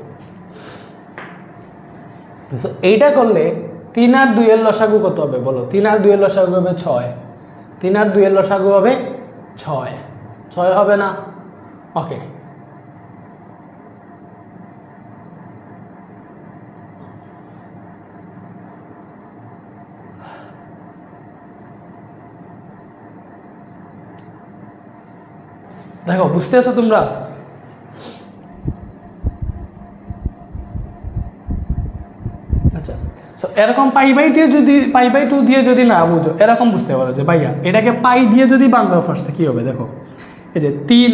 সো এইটা করলে 3 আর 2 এর লসাগু কত হবে বলো? 3 আর 2 এর লসাগু হবে 6, 3 আর 2 এর লসাগু হবে 6, 6 হবে না? ওকে, দেখো বুঝতেছো তোমরা? আচ্ছা, সো এরকম π/2 দিয়ে যদি না বুঝো, এরকম বুঝতে পারো যে ভাইয়া এটাকে পাই দিয়ে যদি বাংলা ফার্স্টে কি হবে দেখো। এই যে 3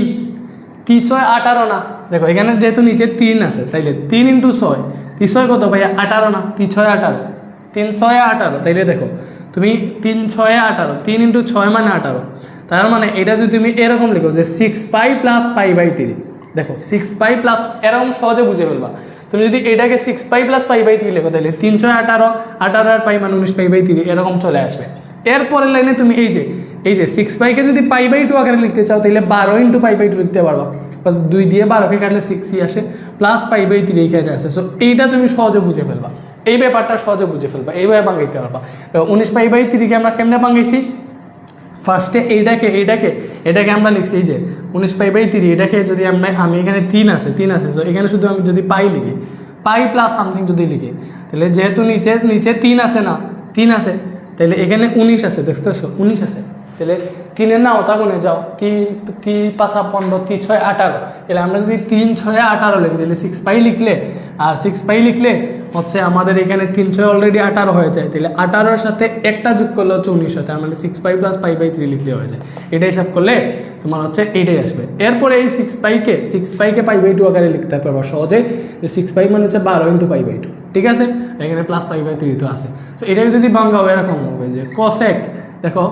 6 18 না? দেখো এখানে যেহেতু নিচে 3 আছে, তাইলে 3 × 6, 3 6 কত ভাইয়া? 18 না? 3 6 18, 3 6 18, তাইলে দেখো তুমি 3 6 18, 3 × 6 মানে 18। তার মানে এটা যদি তুমি এরকম লিখো যে 6π + π/3, দেখো 6π প্লাস, এরকম সহজে বুঝে ফেলবা। তুমি যদি এটাকে 6π + π/3 লেখো তাহলে 3 6 18, 18 আর পাই মানে 19π/3 এরকম চলে আসবে। এরপরের লাইনে তুমি এই যে 6πকে যদি π/2 আকারে লিখতে চাও তাহলে 12 × π/2 লিখতে পারবা। বাস 2 দিয়ে 12কে কাটলে 6ই আসে, প্লাস π/3 এইখানে আসে। সো এইটা তুমি সহজে বুঝে ফেলবা, এই ব্যাপারটা সহজে বুঝে ফেলবা, এইভাবে ভাঙাইতে পারবা। 19π/3কে আমরা কেমনে ভাঙাইছি? ফার্স্টে এটাকে আমরা লিখছি এই যে 19π/3, এটাকে যদি আমি এখানে 3 আছে, তো এখানে শুধু আমি যদি পাই লিখি, পাই প্লাস সামথিং যদি লিখি, তাহলে যেহেতু নিচে 3 আছে না? 3 আছে, তাহলে এখানে 19 আছে, দেখতেছো 19 আছে, তাহলে 3-এর না ওটা গুনে যাও, 3 5 15, 3 6 18, তাহলে আমরা যদি 3 6 18 লিখি তাহলে 6π লিখলে, আর 6π লিখলে হচ্ছে আমাদের এখানে 3 6 অলরেডি 18 হয়ে যায়, তাহলে 18-এর সাথে একটা যোগ করলে হচ্ছে 19 হয়, তার মানে 6π + π/3 লিখলে হয়ে যায়। এটা হিসাব করলে তোমার হচ্ছে এইটাই আসবে। এরপরে এই 6πকে π/2 আকারে লিখতে পারবো সহজে, যে 6π মানে হচ্ছে 12 × π/2, ঠিক আছে? এখানে প্লাস π/3 তো আছে। তো এটাকে যদি ভাঙাও এরকম হবে যে কোসেক, দেখো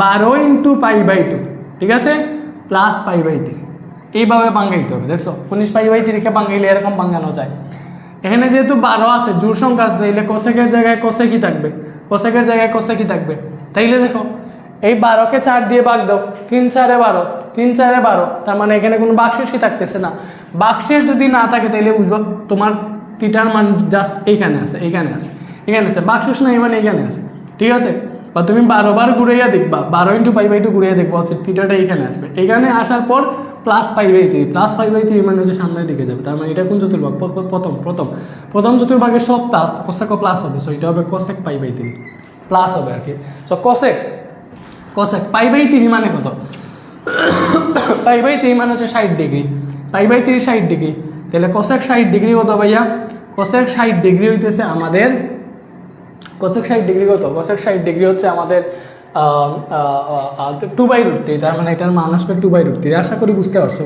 12 × π/2, ঠিক আছে, প্লাস π/3, এইভাবে ভাঙাইতে হবে। দেখছো 19π/3কে ভাঙাইলে এরকম ভাঙানো যায়। এখানে যেহেতু 12 আছে, জোড় সংখ্যা আছে, তাইলে কোসেকের জায়গায় কোসেকই থাকবে, তাইলে দেখো এই 12কে 4 দিয়ে ভাগ দাও, 3 4 12, 3 4 12, তার মানে এখানে কোনো বাক্সেসই থাকতেছে না। বাক্সেস যদি না থাকে তাইলে বুঝবো তোমার থিটার মান জাস্ট এখানে আছে, বাক্সেস নাই মানে এখানে আছে, ঠিক আছে? বা তুমি 12 বার ঘুরাইয়া দেখবা, 12 × π/2 ঘুরাইয়া দেখবা, হচ্ছে থিটাটা এখানে আসবে। এখানে আসার পর প্লাস π/3 মানে হচ্ছে সামনের দিকে যাবে, তার মানে এটা কোন চতুর্ভাগ? প্রথম চতুর্ভাগের সব প্লাস, কোসেকও প্লাস হবে, সো এটা হবে কোসেক π/3 প্লাস হবে আর কি। সো কোসেক π/3 মানে কত? π/3 মানে হচ্ছে 60 ডিগ্রি, π/3 60 ডিগ্রি, তাহলে কোসেক 60 ডিগ্রি কত ভাইয়া? কোসেক 60 ডিগ্রি হইতেছে আমাদের, কোসেক 60 ডিগ্রি কত? কোসেক 60 ডিগ্রি হচ্ছে আমাদের 2/√3, তার মানে এটার মান আসবে 2/√3। আশা করি বুঝতে পারছো।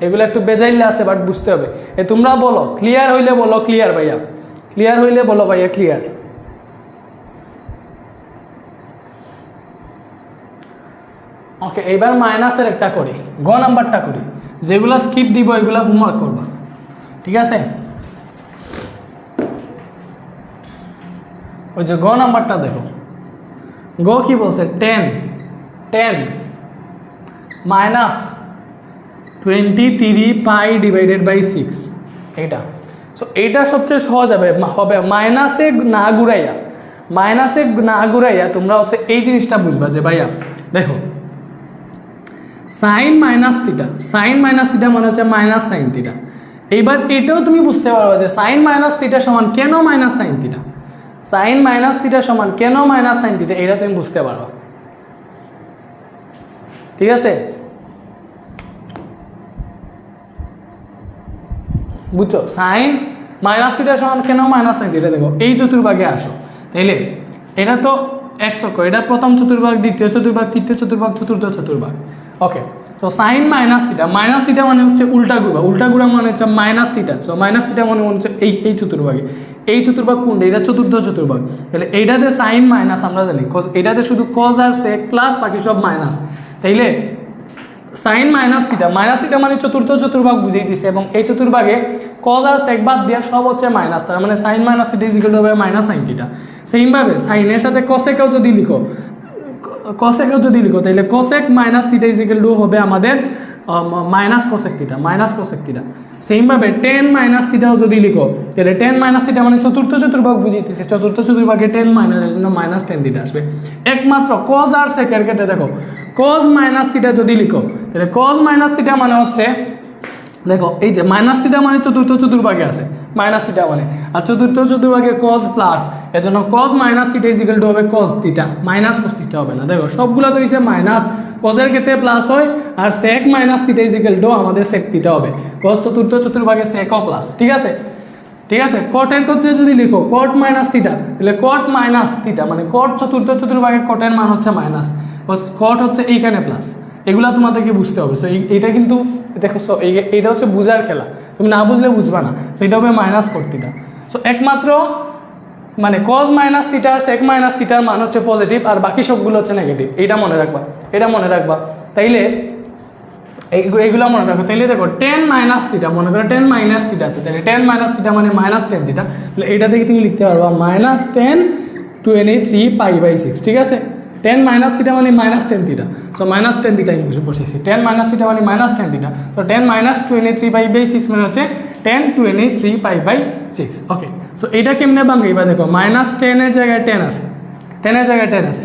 এগুলো একটু বেজাইলে আছে, বাট বুঝতে হবে। তোমরা বলো, ক্লিয়ার হইলে বলো ক্লিয়ার ভাইয়া, ক্লিয়ার হইলে বলো ভাইয়া ক্লিয়ার। ওকে, এইবার মাইনাসের একটা করি, গ নাম্বারটা করি। যেগুলো স্কিপ দিব এগুলো হোমওয়ার্ক করবা, ঠিক আছে? ওই যে গ নাম্বারটা দেখো, গ কি বলছে, 10 মাইনাস 23 পাই ডিভাইডেড বাই 6, এইটা। সো এইটা সবচেয়ে সহজ হবে মাইনাসে না ঘুরাইয়া তোমরা হচ্ছে এই জিনিসটা বুঝবা যে ভাইয়া দেখো, সাইন মাইনাস থিটা মানে হচ্ছে মাইনাস সাইন থিটা। এইবার এটাও তুমি বুঝতে পারবে যে সাইন মাইনাস থিটা সমান কেন minus sine theta, sine minus theta সমান কেন মাইনাস সাইন থিটা, এটা তুমি বুঝতে পারবা, ঠিক আছে? বুঝছো, সাইন মাইনাস থিটা সমান কেন মাইনাস সাইন থিটা। দেখো এই চতুর্ভাগে আসো, তাইলে এটা তো এক অক্ষ, এটা প্রথম চতুর্ভাগ, দ্বিতীয় চতুর্ভাগ, তৃতীয় চতুর্ভাগ, চতুর্থ চতুর্ভাগ। ওকে, সো সাইন মাইনাস থিটা মানে হচ্ছে উল্টা ঘুরা মানে হচ্ছে minus theta. So minus theta মানে হচ্ছে এই চতুর্ভাগে, এই চতুর্ভাগ কোনটা, এটা চতুর্থ চতুর্ভাগ। তাহলে এইটাতে সাইন মাইনাস আমরা জানি, এটাতে শুধু কজ আর সেক প্লাস, বাকি সব মাইনাস। তাইলে সাইন মাইনাস থিটা মানে চতুর্থ চতুর্ভাগ বুঝিয়ে দিছে, এবং এই চতুর্ভাগে কজ আর সেক বাদ দিয়া সব হচ্ছে মাইনাস, তার মানে sine minus theta is equal to হবে মাইনাস সাইন থিটা। সেইভাবে সাইনের সাথে কসেকেও যদি লিখো তাহলে cosec minus theta is equal to হবে আমাদের মাইনাস কোসেক থিটা। সেইভাবে টেন মাইনাস থিটাও যদি লিখো তাহলে টেন মাইনাস থিটা মানে চতুর্থ চতুর্ভাগ বুঝিয়েছে, চতুর্থ চতুর্ভাগে 10 মাইনাস, এর জন্য মাইনাস 10 থিটা আসবে। একমাত্র কজ আর সেকের ক্ষেত্রে দেখো, কজ মাইনাস থিটা যদি লিখো তাহলে কজ মাইনাস থিটা মানে হচ্ছে, দেখো এই যে মাইনাস থিটা মানে চতুর্থ চতুর্ভাগে আছে মাইনাস থিটা মানে, আর চতুর্থ চতুর্ভাগে কজ প্লাস, এজন্য cos minus theta is equal to হবে cos theta, minus cos theta হবে না। দেখো সবগুলো তো হইছে মাইনাস, কজের ক্ষেত্রে প্লাস হয়, আর sec minus theta is equal to আমাদের সেক থিটা হবে, কজ চতুর্থ চতুর্ভাগে সেকও প্লাস, ঠিক আছে? কটের ক্ষেত্রে যদি লিখো কট মাইনাস থিটা, তাহলে কট মাইনাস থিটা মানে কট চতুর্থ চতুর্ভাগে কটের মান হচ্ছে মাইনাস, কট হচ্ছে এইখানে প্লাস। এগুলা তোমাদেরকে বুঝতে হবে। সো এইটা কিন্তু দেখো, সো এইটা হচ্ছে বুঝার খেলা, তুমি না বুঝলে বুঝবা না। সো এটা হবে মাইনাস কট থিটা। সো একমাত্র মানে cos minus theta, sec minus থিটার মান হচ্ছে পজিটিভ, আর বাকি সবগুলো হচ্ছে নেগেটিভ। এটা মনে রাখবা। তাইলে এইগুলো মনে রাখো। তাইলে দেখো 10 মাইনাস থিটা, মনে করো 10 মাইনাস থিটা আছে, তাহলে 10 মাইনাস থিটা মানে মাইনাস 10 থিটা। তাহলে এইটা থেকে তুমি লিখতে পারবা মাইনাস 10 23 পাই বাই 6, ঠিক আছে? 10 মাইনাস থিটা মানে minus 10 theta. So minus 10 theta আমি বসেছি, 10 মাইনাস থিটা মানে মাইনাস 10 থিটা। তো 10 মাইনাস 23 পাই বাই 6 মানে হচ্ছে 10 23 পাই বাই 6। ওকে, সো এটা কেমনে ভাঙাইবা, দেখো মাইনাস 10 এর জায়গায় 10 আছে, 10 এর জায়গায় 10 আছে।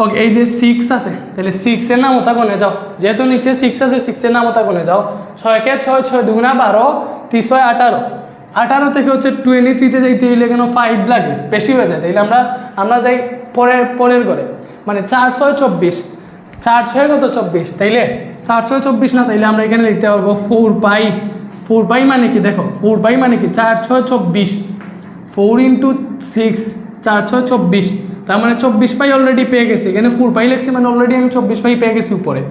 ওকে, এই যে 6 আছে, তাহলে 6 এর নাম ওটা কোণে যাও, যেহেতু নিচে 6 আছে 6 এর নাম ওটা কোণে যাও। 6 কে 6, 6 দুগুণা 12, 3 6 18, 18 থেকে হচ্ছে 23-তে যাইতে হইলে কেন 5 লাগে, বেশি হয়ে যায়। তাইলে আমরা যাই পরের ঘরে, মানে 4 6 24, 4 6 কত 24, তাইলে 4 6 24 না, তাইলে আমরা এখানে লিখতে পারবো 4 পাই মানে কি, দেখো 4 পাই মানে কি 4 6 24, 4 ইন্টু 6 4 6 24, তার মানে 24 পাই অলরেডি পেয়ে গেছি। এখানে 4 পাই লিখছি মানে অলরেডি আমি 24 পাই পেয়ে গেছি উপরে।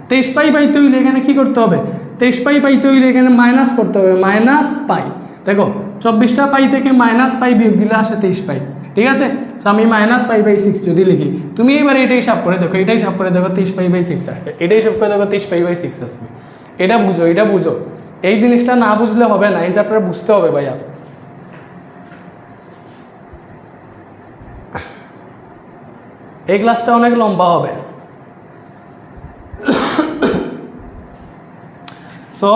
23 পাই পাইতে হইলে এখানে কি করতে হবে, 23 পাই পাইতে হইলে এখানে মাইনাস করতে হবে, মাইনাস পাই। দেখো 24টা পাই থেকে মাইনাস পাই বিয়োগ দিলে আসে 23 পাই, ঠিক আছে? তো আমি মাইনাস পাই বাই 6 যদি লিখি, তুমি এবার এটা হিসাব করে দেখো, 23 পাই বাই 6 আসবে, এটা হিসাব করে দেখো 23 পাই বাই 6 আসবে। এটা বুঝো, এই জিনিসটা না বুঝলে হবে না, এই চ্যাপ্টারে বুঝতে হবে ভাইয়া। এই ক্লাসটা অনেক লম্বা হবে। সো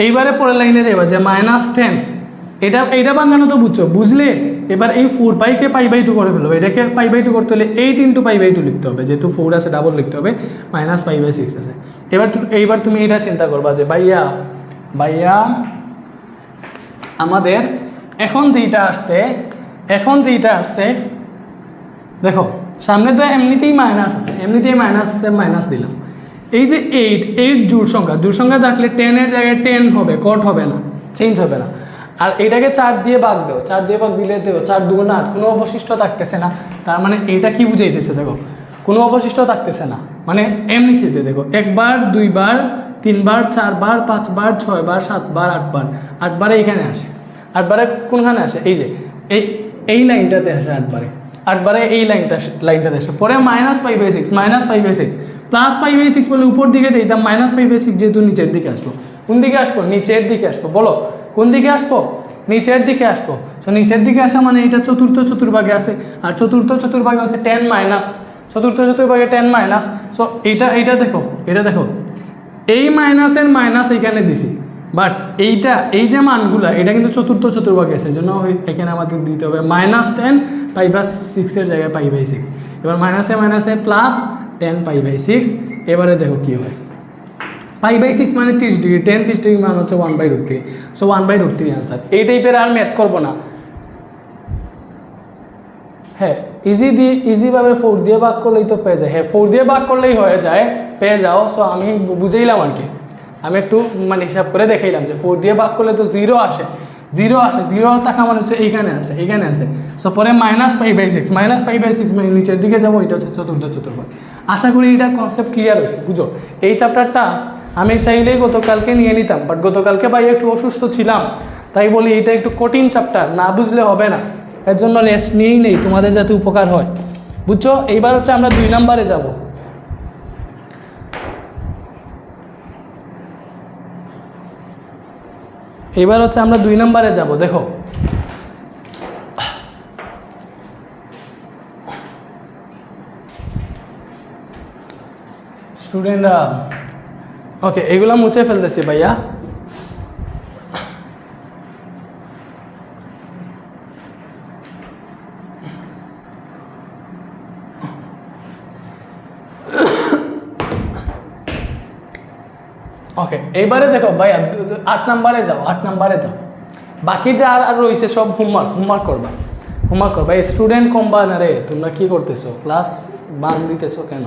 এইবারে পরের লাইনে যাইবা যে মাইনাস 10, এটা বানানো তো বুঝলে এবার এই 4 পাইকে পাই বাই 2 করে ফেলবে, এটাকে পাই বাই 2 করতে হলে 8 ইন্টু পাই বাই 2 লিখতে হবে, যেহেতু 4 আছে ডাবল লিখতে হবে, মাইনাস পাই বাই 6 আছে। এইবার তুমি এটা চিন্তা করবা যে ভাইয়া আমাদের এখন যেটা আসছে দেখো সামনে তো এমনিতেই মাইনাস আছে, মাইনাস দিলাম। এই যে 8 জোড় সংখ্যা থাকলে 10 এর জায়গায় 10 হবে, কট হবে না, চেঞ্জ হবে না। আর এটাকে 4 দিয়ে ভাগ দাও, 4 দিয়ে ভাগ দিলে দেবো 4 2 8, কোনো অবশিষ্ট থাকতেছে না। তার মানে এটা কি বুঝাইতেছে, দেখো কোনো অবশিষ্ট থাকতেছে না, মানে এমনি খেতে দেখো 1 বার 2 বার 3 বার 4 বার 5 বার 6 বার 7 বার 8 বার, 8 বারে এইখানে আসে, 8 বারে কোনখানে আসে, এই যে এই লাইনটাতে আসে 8 বারে, 8 বারে এই লাইনটাতে আসে, পরে -5/6 -5/6 +5/6 বলে উপর দিকে যাইতাম, -5/6 যেহেতু নিচের দিকে আসবো, কোন দিকে আসবো, নিচের দিকে আসবো, বলো কোন দিকে আসবো, নিচের দিকে আসবো। সো নিচের দিকে আসা মানে এটা চতুর্থ চতুর্ভাগে আছে, আর চতুর্থ চতুর্ভাগে হচ্ছে 10 মাইনাস, চতুর্থ চতুর্ভাগে 10 মাইনাস। সো এটা দেখো, এটা দেখো এই মাইনাসের মাইনাস এখানে দিছি, বাট এই যে মানগুলো এটা কিন্তু চতুর্থ চতুর্ভাগে আছে, জন্য এখানে আমাদের দিতে হবে -10 π/6 এর জায়গায় π/6। এবার মাইনাসে মাইনাসে +10 π/6। এবারে দেখো কি হয়, π/6 মানে 30 ডিগ্রি, 10 30 ডিগ্রি মান হচ্ছে 1/√3। So 1/√3 answer. এই টাইপের আর ম্যাথ করবো না। হ্যাঁ, ইজিভাবে 4 দিয়ে ভাগ করলেই তো পেয়ে যায়। হ্যাঁ, 4 দিয়ে ভাগ করলেই হয়ে যায়, পেয়ে যাও। সো আমি বুঝাইলাম আর কি, আমি একটু মানে হিসাব করে দেখাইলাম যে 4 দিয়ে ভাগ করলে তো 0 আসে, 0 থাকা মানে হচ্ছে এইখানে আছে। সো পরে -5/6 মানে নিচের দিকে যাবো, এটা হচ্ছে চতুর্থ চতুর্ভাগ। আশা করি এটা কনসেপ্ট ক্লিয়ার হয়েছে, বুঝো। এই চ্যাপ্টারটা আমি চাইলেই গতকালকে নিয়ে নিতাম, বাট গতকালকে ভাই একটু অসুস্থ ছিলাম, তাই বলি এটা একটু কঠিন চ্যাপ্টার, না বুঝলে হবে না, এর জন্য রেস্ট নিয়েই নেই, তোমাদের যাতে উপকার হয়, বুঝছো। এইবার হচ্ছে আমরা 2 নম্বরে যাব। এইবার হচ্ছে আমরা 2 নম্বরে যাব। দেখো স্টুডেন্টরা, ওকে এগুলো মুছে ফেলতেছি ভাইয়া। ওকে, এইবারে দেখো ভাইয়া 8 নম্বরে যাও, 8 নম্বরে যাও। বাকি যা আর রয়েছে সব হোমওয়ার্ক করবা। এই স্টুডেন্ট কমবা না রে, তোমরা কি করতেছো, ক্লাস বান দিতেছো কেন?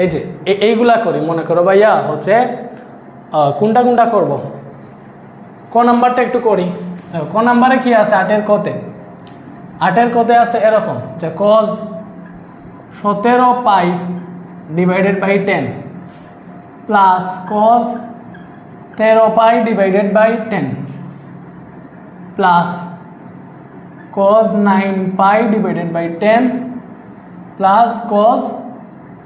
এই যে এইগুলা করি, মনে করো ভাইয়া হচ্ছে কোনটা করব, ক নাম্বারটা একটু করি। ক নাম্বারে কি আছে, 8 এর কতে আছে এরকম যে cos 17 π / 10 plus cos 13 π / 10 plus cos 9 π / 10 plus cos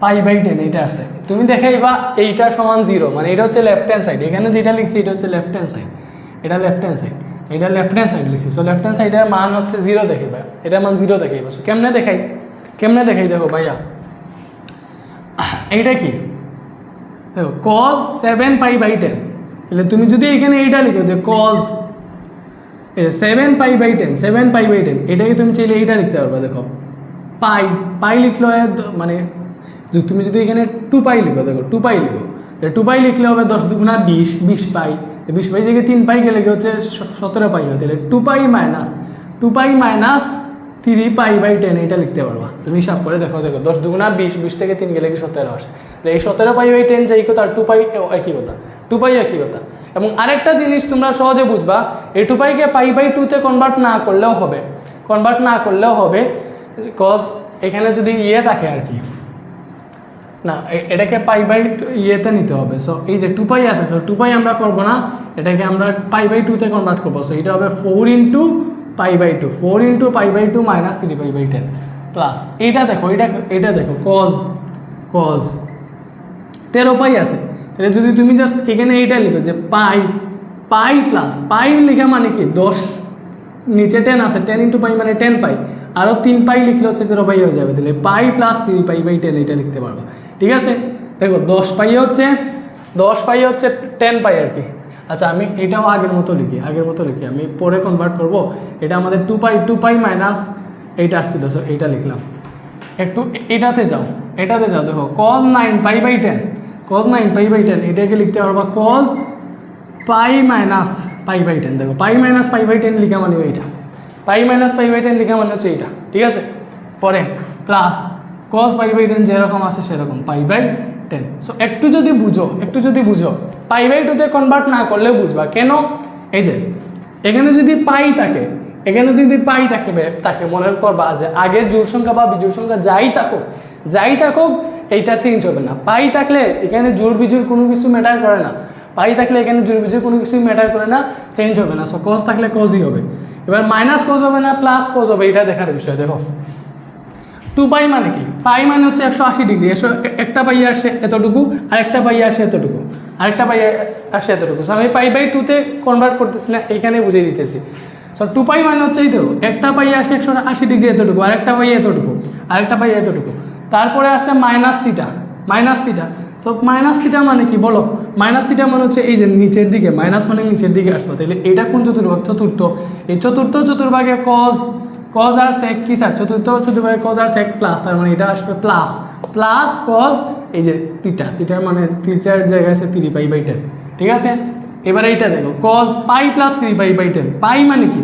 π/10। এটা আছে, তুমি দেখাইবা এইটা সমান 0, মানে এটা হচ্ছে লেফট হ্যান্ড সাইড। এখানে যেটা লিখছি এটা হচ্ছে লেফট হ্যান্ড সাইড, এটা লেফট হ্যান্ড সাইড, এটা লেফট হ্যান্ড সাইড লিখছি। সো লেফট হ্যান্ড সাইডের মান হচ্ছে 0 দেখাইবা, এটার মান 0 দেখাইবা। সো কেমনে দেখাই দেখো ভাইয়া, এইটা কি দেখো cos 7 π/10, তাহলে তুমি যদি এখানে এইটা লিখো যে cos 7 π/10 এটাকে তুমি চাইলে এইটা লিখতে পারবা। দেখো পাই লিখলে মানে তুমি যদি এখানে 2π লিখো, দেখো 2π লিখো, 2π লিখলে হবে 10 × 20 π, 20 π থেকে 3π গেলে হচ্ছে 17 π হয়, তাহলে 2π - 3π/10 এটা লিখতে পারবা। তুমি হিসাব করে দেখো 10 × 20, 20 থেকে 3 গেলে কি 17 আসে, তাহলে এই 17 π/10 যাই কথা, আর 2π একই কথা, 2π একই কথা। এবং আরেকটা জিনিস তোমরা সহজে বুঝবা, এই 2πকে π/2 তে কনভার্ট না করলেও হবে, কজ এখানে যদি থাকে আর কি, না এটাকে π/2 নিতে হবে। সো এই যে 2π আছে, সো 2π আমরা করবো না, এটাকে আমরা π/2 তে কনভার্ট করবো। সো এটা হবে 4 × π/2 - 3π/10 প্লাস এটা দেখো, এটা দেখো cos 13π আছে, তাহলে যদি তুমি জাস্ট এখানে এইটা লিখো যে পাই প্লাস পাই লিখা মানে কি 10 নিচে 10 আছে, 10 × π মানে 10π, আরও 3π লিখলে হচ্ছে 13π হয়ে যাবে, তাহলে পাই প্লাস 3π/10 এটা লিখতে পারবো। ঠিক আছে, দেখো 10π হচ্ছে 10π আর কি। আচ্ছা আমি এটাও আগের মতো লিখি, আমি পরে কনভার্ট করব। এটা আমাদের 2π মাইনাস এইটা আসছিল, সো এইটা লিখলাম। একটু এটাতে যাও দেখো cos 9π/10 এটাকে লিখতে পারবা cos π - π/10। দেখো π - π/10 লিখা মানে এইটা, π - π/10 লিখা মানে হচ্ছে এইটা। ঠিক আছে, পরে প্লাস cos π/10 যেরকম আছে সেরকম π/10। সো একটু যদি বুঝো π/2 তে কনভার্ট না করলেও বুঝবা কেন। এই যে এখানে যদি পাই থাকে, এখানে যদি পাই তাকে মনে করবা যে আগে জোড় সংখ্যা বা বিজোড় সংখ্যা যাই থাকুক এইটা চেঞ্জ হবে না। পাই থাকলে এখানে জোড় বিজোড় কোনো কিছু ম্যাটার করে না, পাই থাকলে এখানে জোড় বিজোড় কোনো কিছু ম্যাটার করে না, চেঞ্জ হবে না। সো কজ থাকলে কজই হবে। এবার মাইনাস কজ হবে না প্লাস কজ হবে, এটা দেখার বিষয়। দেখো 2 পাই মানে কি? পাই মানে হচ্ছে 180 ডিগ্রি। একটা পাই আসে এতটুকু, আরেকটা পাই আসে এতটুকু, আরেকটা পাই আসে এতটুকু। সো আমি পাই বাই 2-তে কনভার্ট করতেছি না, এইখানে বুঝিয়ে দিতেছি। সো 2 পাই মানে হচ্ছে এই তো একটা পাই আসে 180 ডিগ্রি এতটুকু, আরেকটা পাই এতটুকু, আরেকটা পাই এতটুকু। তারপরে আসে মাইনাস থিটা। তো মাইনাস থিটা মানে কি বলো? মাইনাস থিটা মানে হচ্ছে এই যে নিচের দিকে, মাইনাস মানে নিচের দিকে আসবে। তাহলে এটা কোন চতুর্ভাগ? চতুর্থ। এই চতুর্থ চতুর্ভাগে কজ আর সেক কি স্যার? চতুর্থ চতুর্ভাগে কজ আর সেক প্লাস, তার মানে এটা আসবে প্লাস কজ এই যে থিটার মানে থিটার জায়গায় আছে 3π/10, ঠিক আছে? এবার এইটা দেখো কজ পাই প্লাস 3π/10। পাই মানে কি?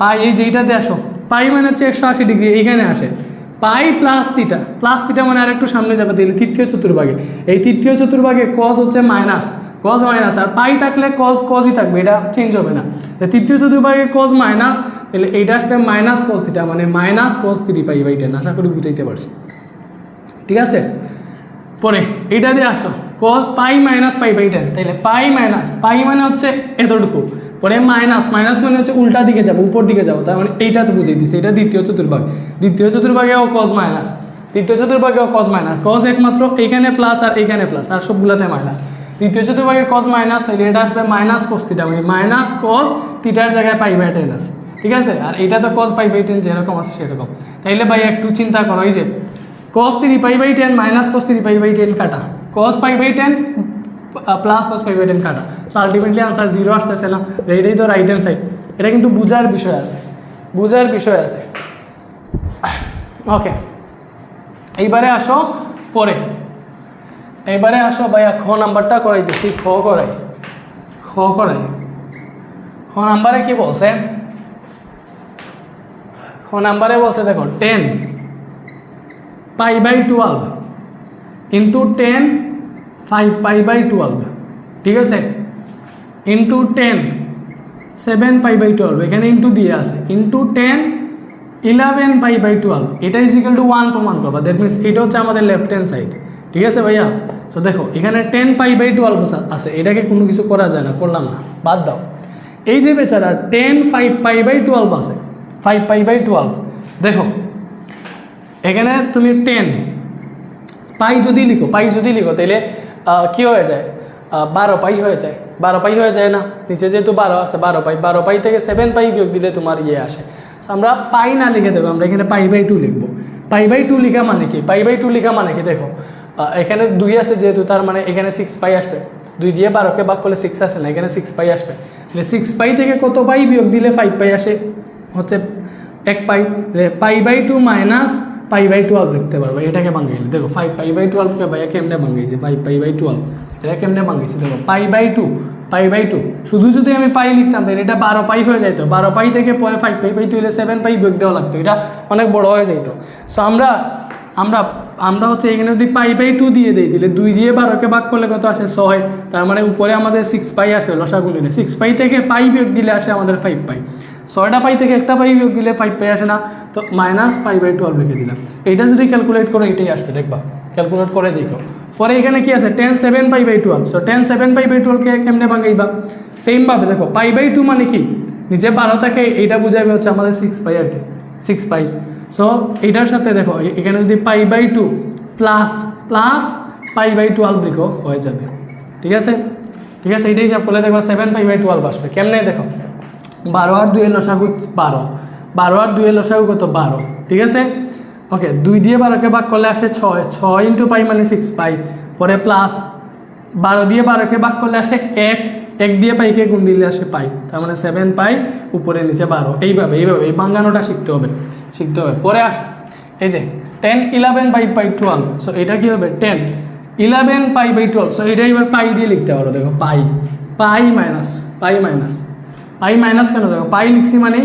পাই এই যে এইটাতে আসো, পাই মানে হচ্ছে 180 ডিগ্রি, এইখানে আসে পাই প্লাস থিটা মানে আর একটু সামনে যাবে, তাহলে তৃতীয় চতুর্ভাগে। এই তৃতীয় চতুর্ভাগে কজ হচ্ছে মাইনাস, আর পাই থাকলে কজই থাকবে, এটা চেঞ্জ হবে না। তৃতীয় চতুর্ভাগে কজ মাইনাস, তাহলে এইটা আসবে মাইনাস কজ থিটা মানে মাইনাস কজ 3π/10। আশা করি বুঝাইতে পারছি, ঠিক আছে? পরে এইটা দিয়ে আসো কজ পাই মাইনাস π/10, তাহলে পাই মানে হচ্ছে এতটুকু, পরে মাইনাস মানে হচ্ছে উল্টা দিকে যাবো, উপর দিকে যাবো, তার মানে এইটা তো বুঝিয়ে দিচ্ছে। এটা দ্বিতীয় চতুর্ভাগেও কজ মাইনাস, তৃতীয় চতুর্ভাগেও কজ মাইনাস। কজ একমাত্র এইখানে প্লাস আর এইখানে প্লাস, আর সবগুলোতে মাইনাস। তৃতীয় চতুর্ভাগে কজ মাইনাস, তাহলে এটা আসবে মাইনাস কজ থিটা মানে মাইনাস কজ থিটার জায়গায় π/10 আছে, ঠিক আছে? আর এটা তো কজ π/10 যেরকম আছে সেরকম। তাইলে ভাই একটু চিন্তা করো, এই যে cos 3π/10 মাইনাস cos 3π/10 কাটা, cos π/10 প্লাস cos π/10 কাটা। সো আলটিমেটলি আনসার 0 আসতেছে না। এইটাই তো রাইট হ্যান্ড সাইড। এটা কিন্তু বুঝার বিষয় আছে। ওকে, এইবারে আসো ভাইয়া খ নাম্বারটা করাইতেছি। খ নাম্বারে কি বলছে? খ নাম্বারে বলছে দেখো 10 π/12 ইন্টু 10 5π/12, ঠিক আছে? ইন্টু 10 7π/12, এখানে ইন্টু দিয়ে আছে, ইন্টু 10 11π/12, এটা ইজ ইকুয়াল টু 1 প্রমাণ করবা। দ্যাট মিনস এটা হচ্ছে আমাদের লেফট হ্যান্ড সাইড, ঠিক আছে ভাইয়া? তো দেখো এখানে 10π/12 আছে, এটাকে কোনো কিছু করা যায় না, করলাম না, বাদ দাও। এই যে বেচারা 5π/12 আছে, 5π/12, দেখো এখানে তুমি 10 পাই যদি লিখো তাহলে কি হয়ে যায়? 12π হয়ে যায় না? নিচে যেহেতু 12 আছে, 12π থেকে 7π বিয়োগ দিলে তোমার ইয়ে আসে। আমরা পাই না লিখে দেবো, আমরা এখানে π/2 লিখবো। π/2 লিখা মানে কি? দেখো এখানে 2 আছে যেহেতু, তার মানে এখানে 6π আসবে। 2 দিয়ে 12কে ভাগ করলে 6 আসে না, এখানে 6π আসবে। তাহলে 6π থেকে কত পাই বিয়োগ দিলে 5π আসে? হচ্ছে 1π। π/2 মাইনাস π/12 লিখতে পারবো, এটাকে ভাঙাইলে। দেখো 5π/12কে ভাইয়া কেমনে ভাঙাইছে? 5π/12 এটা কেমনে ভাঙাইছে? দেখো π/2 শুধু যদি আমি পাই লিখতাম তাহলে এটা 12π হয়ে যেত। 12π থেকে পরে 5π হলে 7π বিয়োগ দেওয়া লাগতো, এটা অনেক বড় হয়ে যেত। সো আমরা হচ্ছে এখানে যদি π/2 দিয়ে দিই, তাহলে 2 দিয়ে 12কে ভাগ করলে কত আসে? 6। তার মানে উপরে আমাদের 6π আসবে, লসাগু নিলে 6π থেকে পাই বিয়োগ দিলে আসে আমাদের 5π। 6টা পাই থেকে একটা পাই বিয়োগ দিলে 5π আসে না, তো মাইনাস π/12 লিখে দিলাম। এইটা যদি ক্যালকুলেট করো এটাই আসবে, দেখবা ক্যালকুলেট করে দেখো। পরে এখানে কি আছে? 10 7π/12। সো 10 7π/12কে কেমনে ভাঙাইবা? সেমভাবে দেখো π/2 মানে কি? নিচে 12 থাকে, এইটা বুঝাইবে হচ্ছে আমাদের 6π আর কি, 6π। সো এইটার সাথে দেখো এখানে যদি π/2 প্লাস π/12 লিখো হয়ে যাবে, ঠিক আছে? এইটাই হিসাব করলে দেখো 7π/12 আসবে। কেমনে? দেখো 12 আর 2 এর লসাগু 12, 12 আর 2 এর লসাগু কত? 12, ঠিক আছে? ওকে, 2 দিয়ে 12কে ভাগ করলে আসে 6 ইন্টু পাই মানে 6π, পরে প্লাস 12 দিয়ে 12কে ভাগ করলে আসে 1 দিয়ে পাইকে গুণ দিলে আসে পাই, তার মানে 7π, উপরে নিচে 12। এইভাবে এই ভাঙানোটা শিখতে হবে। পরে আস এই যে 10 11π/12, সো এটা কি হবে? 10 11π/12, সো এটা এবার পাই দিয়ে লিখতে পারো। দেখো পাই মাইনাস কেন? দেখো পাই লিখছি মানে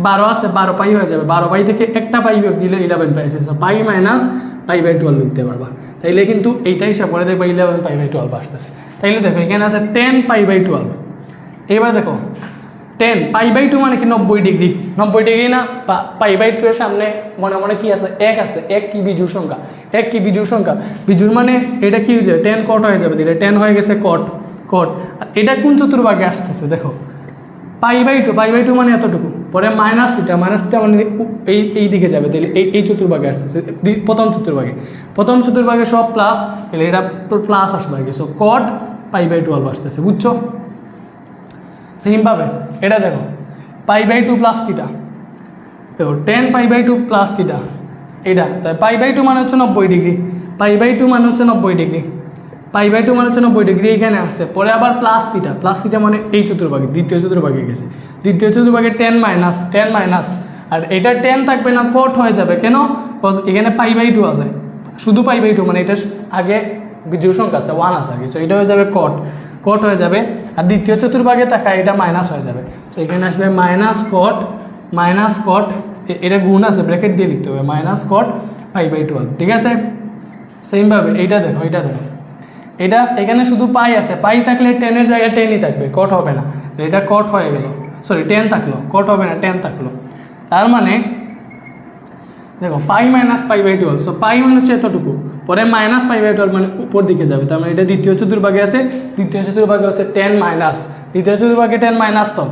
12 আছে, 12π হয়ে যাবে। 12π থেকে একটা পাই বিয়োগ দিলে 11π আসে, সো পাই মাইনাস π/12 লিখতে পারবা। তাইলে কিন্তু এইটা হিসাব করে দেখবা 11π/12 আসতেছে। তাইলে দেখো এখানে আছে 10π/12। এবার দেখো 10 π/2 মানে কি 90 ডিগ্রি, 90 ডিগ্রি না? π/2 এর সামনে মনে মনে কি আছে? 1 আছে। 1 কি বিজোড় সংখ্যা? 1 কি বিজোড় সংখ্যা? বিজোড় মানে এটা কি হয়ে যাবে? 10 কট হয়ে যাবে, এটা 10 হয়ে গেছে কট। আর এটা কোন চতুর্ভাগে আসতেছে দেখো, π/2 মানে এতটুকু, পরে মাইনাস থিটা মানে এই দিকে যাবে, তাহলে এই চতুর্ভাগে আসতেছে, প্রথম চতুর্ভাগে সব প্লাস, তাহলে এটা প্লাস আসবে আগে। সো কট π/12 আসতেছে, বুঝছো? সেমভাবে এটা দেখো π/2 প্লাস থিটা, দেখো 10 π/2 প্লাস থিটা, এটা তাই π/2 মানে হচ্ছে 90 ডিগ্রি, π/2 মানে হচ্ছে 90 ডিগ্রি, π/2 মানে হচ্ছে 90 ডিগ্রি এখানে আসছে, পরে আবার প্লাস থিটা মানে এই চতুর্ভাগে, দ্বিতীয় চতুর্ভাগে গেছে, দ্বিতীয় চতুর্ভাগে 10 মাইনাস, আর এটা 10 থাকবে না, কট হয়ে যাবে। কেন? বিকজ এখানে π/2 আছে, শুধু π/2 মানে এটা আগে বিজোড় সংখ্যা আছে, 1 আছে আর কি, সো এটা হয়ে যাবে কট হয়ে যাবে। আর দ্বিতীয় চতুর্ভাগে থাকা এটা মাইনাস হয়ে যাবে, তো এখানে আসবে মাইনাস কট, এটা গুণ আছে, ব্র্যাকেট দিয়ে লিখতে হবে, মাইনাস কট π/12, ঠিক আছে? সেমভাবে এইটা দেখো, এটা এখানে শুধু পাই আছে, পাই থাকলে 10 এর জায়গায় 10ই থাকবে, কট হবে না, এটা কট হয়ে গেল, সরি 10 থাকলো, কট হবে না, 10 থাকলো। তার মানে দেখো পাই মাইনাস π/12, সো পাই মানে হচ্ছে এতটুকু, পরে মাইনাস π/12 মানে উপর দিকে যাবে, তার মানে এটা দ্বিতীয় চতুর্ভাগে আছে, দ্বিতীয় চতুর্ভাগে হচ্ছে 10 মাইনাস, দ্বিতীয় চতুর্ভাগে 10 মাইনাস, তো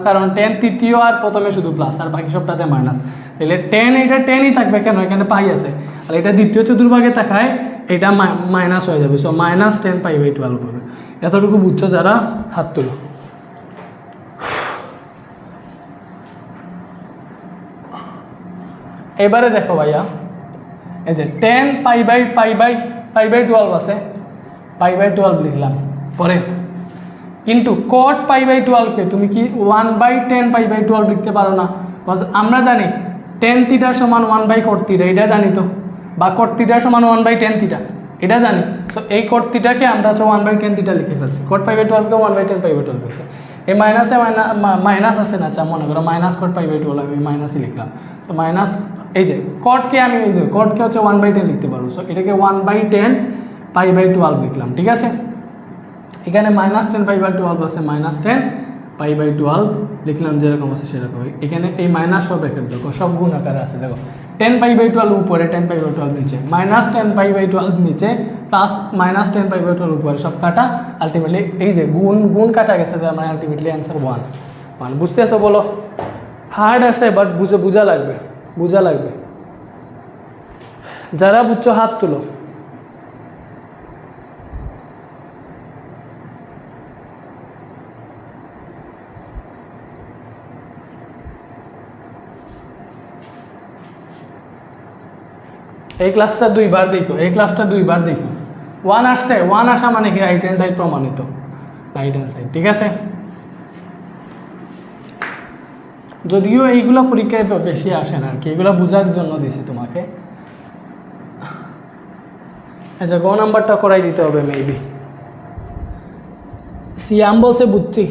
কারণ 10 তৃতীয় আর প্রথমে শুধু প্লাস আর বাকি সবটাতে মাইনাস, তাহলে 10 এটা 10ই থাকবে, কেন? এখানে পাই আছে, আর এটা দ্বিতীয় চতুর্ভাগে থাকায় এটা মাইনাস হয়ে যাবে, সো মাইনাস 10 π/12 হবে। এতটুকু বুঝছো যারা? হাত তুলো। এবারে দেখো ভাইয়া, এই যে 10 π/12 আছে, π/12 লিখলাম, পরে কিন্তু কট π/12 কে তুমি কি 1/10 π/12 লিখতে পারো না? বিকজ আমরা জানি tan থিটা সমান 1/cot থিটা, এটা জানি তো, বা cot থিটা সমান 1/10 থিটা, এটা জানি। সো এই cot থিটাকে আমরা 1/10 থিটা লিখে ফেলছি, cot π/12 কে 1/10 π/12 হয়েছে। এই মাইনাসে মাইনাস আছে না, আচ্ছা মনে করো মাইনাস cot π/12, আমি মাইনাসই লিখলাম, তো মাইনাস এই যে কটকে আমি কটকে হচ্ছে 1/10 লিখতে পারবো, সো এটাকে 1/10 π/12 লিখলাম, ঠিক আছে? এখানে মাইনাস 10 π/12 আছে, মাইনাস 10 π/12 লিখলাম, যেরকম আছে সেরকম। এখানে এই মাইনাস সব রেখে দেখো, সব গুণ আকারে আছে, দেখো 10 π/12 উপরে, 10 π/12 নিচে, মাইনাস 10 π/12 নিচে, প্লাস মাইনাস 10 পরিবর্তন উপরে সব কাটা, আলটিমেটলি এই যে গুণ কাটা গেছে, তার মানে আলটিমেটলি অ্যান্সার 1 বুঝতে আসো? বলো হার্ড আছে বাট বোঝা লাগবে। যারা বুঝছো হাত তুলো। এই ক্লাসটা দুইবার দেখো, 1 আসছে, 1 আসা মানে কি রাইট হ্যান্ড সাইড প্রমাণিত, রাইট হ্যান্ড সাইড, ঠিক আছে? যদিও এইগুলো পরীক্ষায় বেশি আসে না আর কি, এগুলো বোঝার জন্য দিছি তোমাকে। আচ্ছা, গ নাম্বারটা করাই দিতে হবে মেবি। সিয়াম বলছে বুঝছি,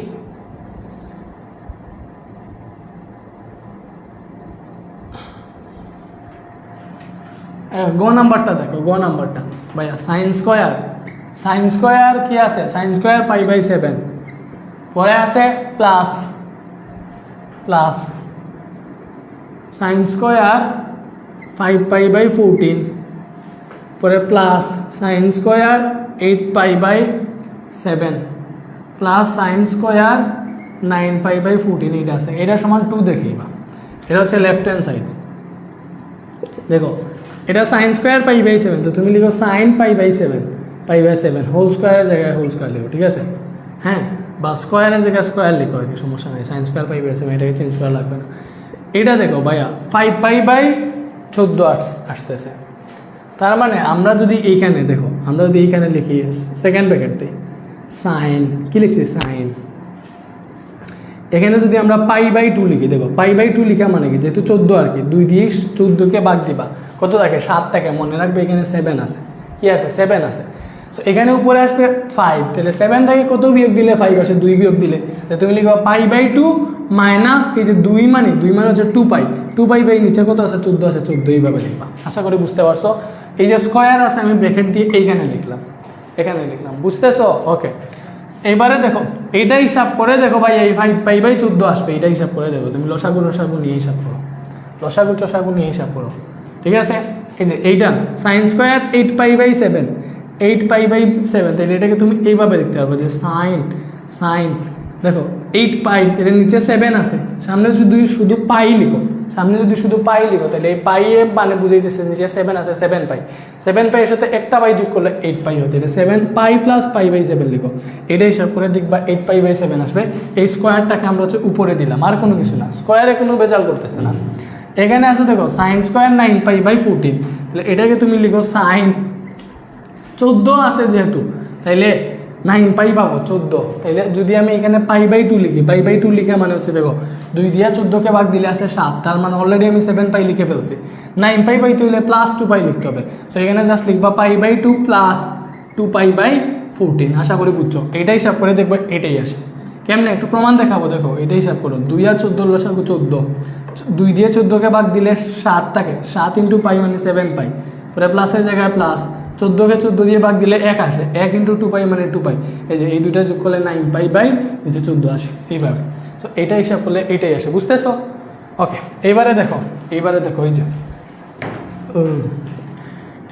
গ নাম্বারটা দেখো, গ নাম্বারটা ভাইয়া সাইন স্কোয়ার কি আছে? সাইন স্কোয়ার π/7, পরে আছে প্লাস সাইন স্কোয়ার 5π/14, পরে plus sine square 8π/7, plus sine square 9π/14, এইটা আছে, এটা সমান 2 দেখিবা, এটা হচ্ছে লেফট হ্যান্ড সাইড। দেখো এটা সাইন স্কোয়ার π/7, তো তুমি লিখো সাইন π/7 হোল স্কোয়ারের জায়গায় হোল স্কোয়ার লিখো, ঠিক আছে? হ্যাঁ, বা স্কোয়ারের জায়গায় স্কোয়ার লিখো আর কি, সমস্যা নেই, সাইন স্কোয়ার π/7 এটাকে চেঞ্জ করা লাগবে না। এটা দেখো ভাইয়া 5π/14 আসতেছে, তার মানে আমরা যদি এইখানে দেখো, আমরা যদি এইখানে লিখি সেকেন্ড ব্র্যাকেট দিই, সাইন কি লিখছি? সাইন। এখানে যদি আমরা π/2 লিখি, দেখো π/2 লিখা মানে কি, যেহেতু 14 আর কি, 2 দিয়ে 14কে ভাগ দিবা, কত থাকে? 7 থাকে, মনে রাখবে এখানে 7 আছে, কি আছে? 7 আছে। সো এখানে উপরে আসবে 5, তাহলে 7 থেকে কত বিয়োগ দিলে 5 আসে? 2 বিয়োগ দিলে, তাহলে তুমি লিখবা π/2 মাইনাস এই যে 2 মানে হচ্ছে 2π নিচে কত আছে? 14 আছে, 14 এইভাবে লিখবা। আশা করি বুঝতে পারছো। এই যে স্কোয়ার আছে আমি ব্র্যাকেট দিয়ে এইখানে লিখলাম, বুঝতেছো? ওকে, এবারে দেখো এইটা হিসাব করে দেখো ভাই এই 5π/14 আসবে, এটা হিসাব করে দেখো তুমি লসাগু নিয়ে হিসাব করো, লসাগু নিয়ে হিসাব করো, ঠিক আছে। এই যে এইটা sin স্কয়ার 8π/7, 8π/7, তাহলে এটাকে তুমি এইভাবে লিখতে পারবে যে সাইন দেখো 8π, এর নিচে 7 আছে, সামনে যদি শুধু পাই লিখো, তাহলে এই পাই এ মানে বুঝাইতেছে নিচে 7 আছে, 7π এর সাথে একটা পাই যোগ করলে 8π হয়, তাহলে 7π + π/7 লিখো। এটা হিসাব করে দেখবা 8π/7 আসবে। এই স্কোয়ারটাকে আমরা হচ্ছে উপরে দিলাম, আর কোনো কিছু না, স্কোয়ারে কোনো বেজাল করতেছে না। এখানে আছে দেখো sin স্কোয়ার 9π/14, তাহলে এটাকে তুমি লিখো সাইন 14 আছে যেহেতু, তাইলে 9π পাবো 14, তাইলে যদি আমি এখানে π/2 লিখি, π/2 লিখে মানে হচ্ছে দেখো 2 দিয়ে 14কে ভাগ দিলে আসে 7, তার মানে অলরেডি আমি 7π লিখে ফেলছি। 9π পাইতে হলে +2π লিখতে হবে, সো এখানে জাস্ট লিখবা π/2 + 2π/14। আশা করি বুঝছো। এইটা হিসাব করে দেখবো এটাই আসে। কেমনে একটু প্রমাণ দেখাবো, দেখো এটা হিসাব করো, 2 আর 14 লসাগু 14, 2 দিয়ে 14কে ভাগ দিলে 7 থাকে, 7 × π মানে 7π, পরে প্লাসের জায়গায় প্লাস, 14কে 14 দিয়ে ভাগ দিলে 1 আসে, 1 × 2π মানে 2π, এই যে এই দুটা যোগ করলে 9π/14 আসে এইভাবে। সো এইটা হিসাব করলে এইটাই আসে, বুঝতেছো? ওকে, এইবারে দেখো এই যে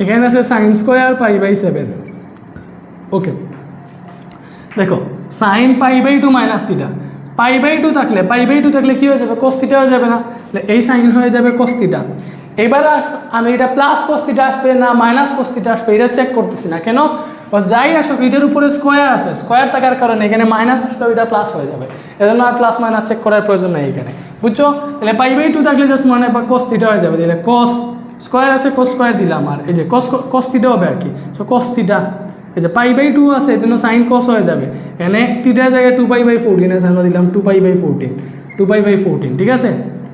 এখানে আছে sin স্কয়ার π/7। ওকে, দেখো sin π/2 - θ, π/2 থাকলে কি হয়ে যাবে, cos θ হয়ে যাবে না, তাহলে এই sin হয়ে যাবে cos θ। এবার আমি এটা প্লাস cos θ আসবে না মাইনাস cos θ আসবে এটা চেক করতেছি না, কেন? যাই আসুক এটার উপরে স্কোয়ার আছে, স্কোয়ার থাকার কারণে এখানে মাইনাস আসলেও এটা প্লাস হয়ে যাবে, এজন্য আর প্লাস মাইনাস চেক করার প্রয়োজন নেই এখানে, বুঝছো? তাহলে π/2 থাকলে জাস্ট মনে বা cos θ হয়ে যাবে, তাহলে cos স্কোয়ার আছে cos স্কোয়ার দিলাম, আর এই যে cos θ হবে আর কি, সো cos θ, এই যে π/2 আছে এর জন্য sin cos হয়ে যাবে, এখানে থিটার জায়গায় 2π/14 আছে, আমরা দিলাম 2π/14,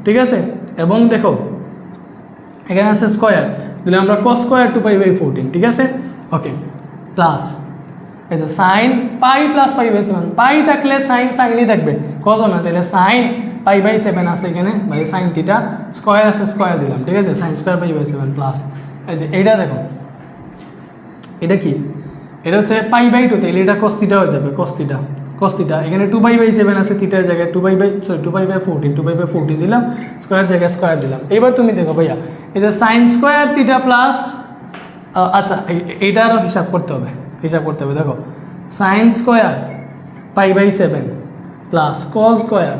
ঠিক আছে। এবং দেখো এখানে আছে স্কোয়ার, দিলে আমরা cos স্কোয়ার 2π/14, ঠিক আছে। ওকে, প্লাস এই যে sin π + π/7, পাই থাকলে সাইনই থাকবে, cos না, তাহলে sin π/7 আছে এখানে, মানে sin θ, স্কোয়ার আছে স্কোয়ার দিলাম, ঠিক আছে, sin স্কোয়ার π/7 প্লাস এই যে এইটা দেখো এটা কি, এটা হচ্ছে π/2, তাহলে এটা cos θ হয়ে যাবে, cos θ, এখানে 2π/7 আছে, থিটার জায়গায় 2π/14 দিলাম, স্কোয়ার জায়গায় স্কোয়ার দিলাম। এবার তুমি দেখো ভাইয়া এই যে sin স্কোয়ার θ প্লাস, আচ্ছা এইটারও হিসাব করতে হবে, দেখো sin square π/7 plus cos square,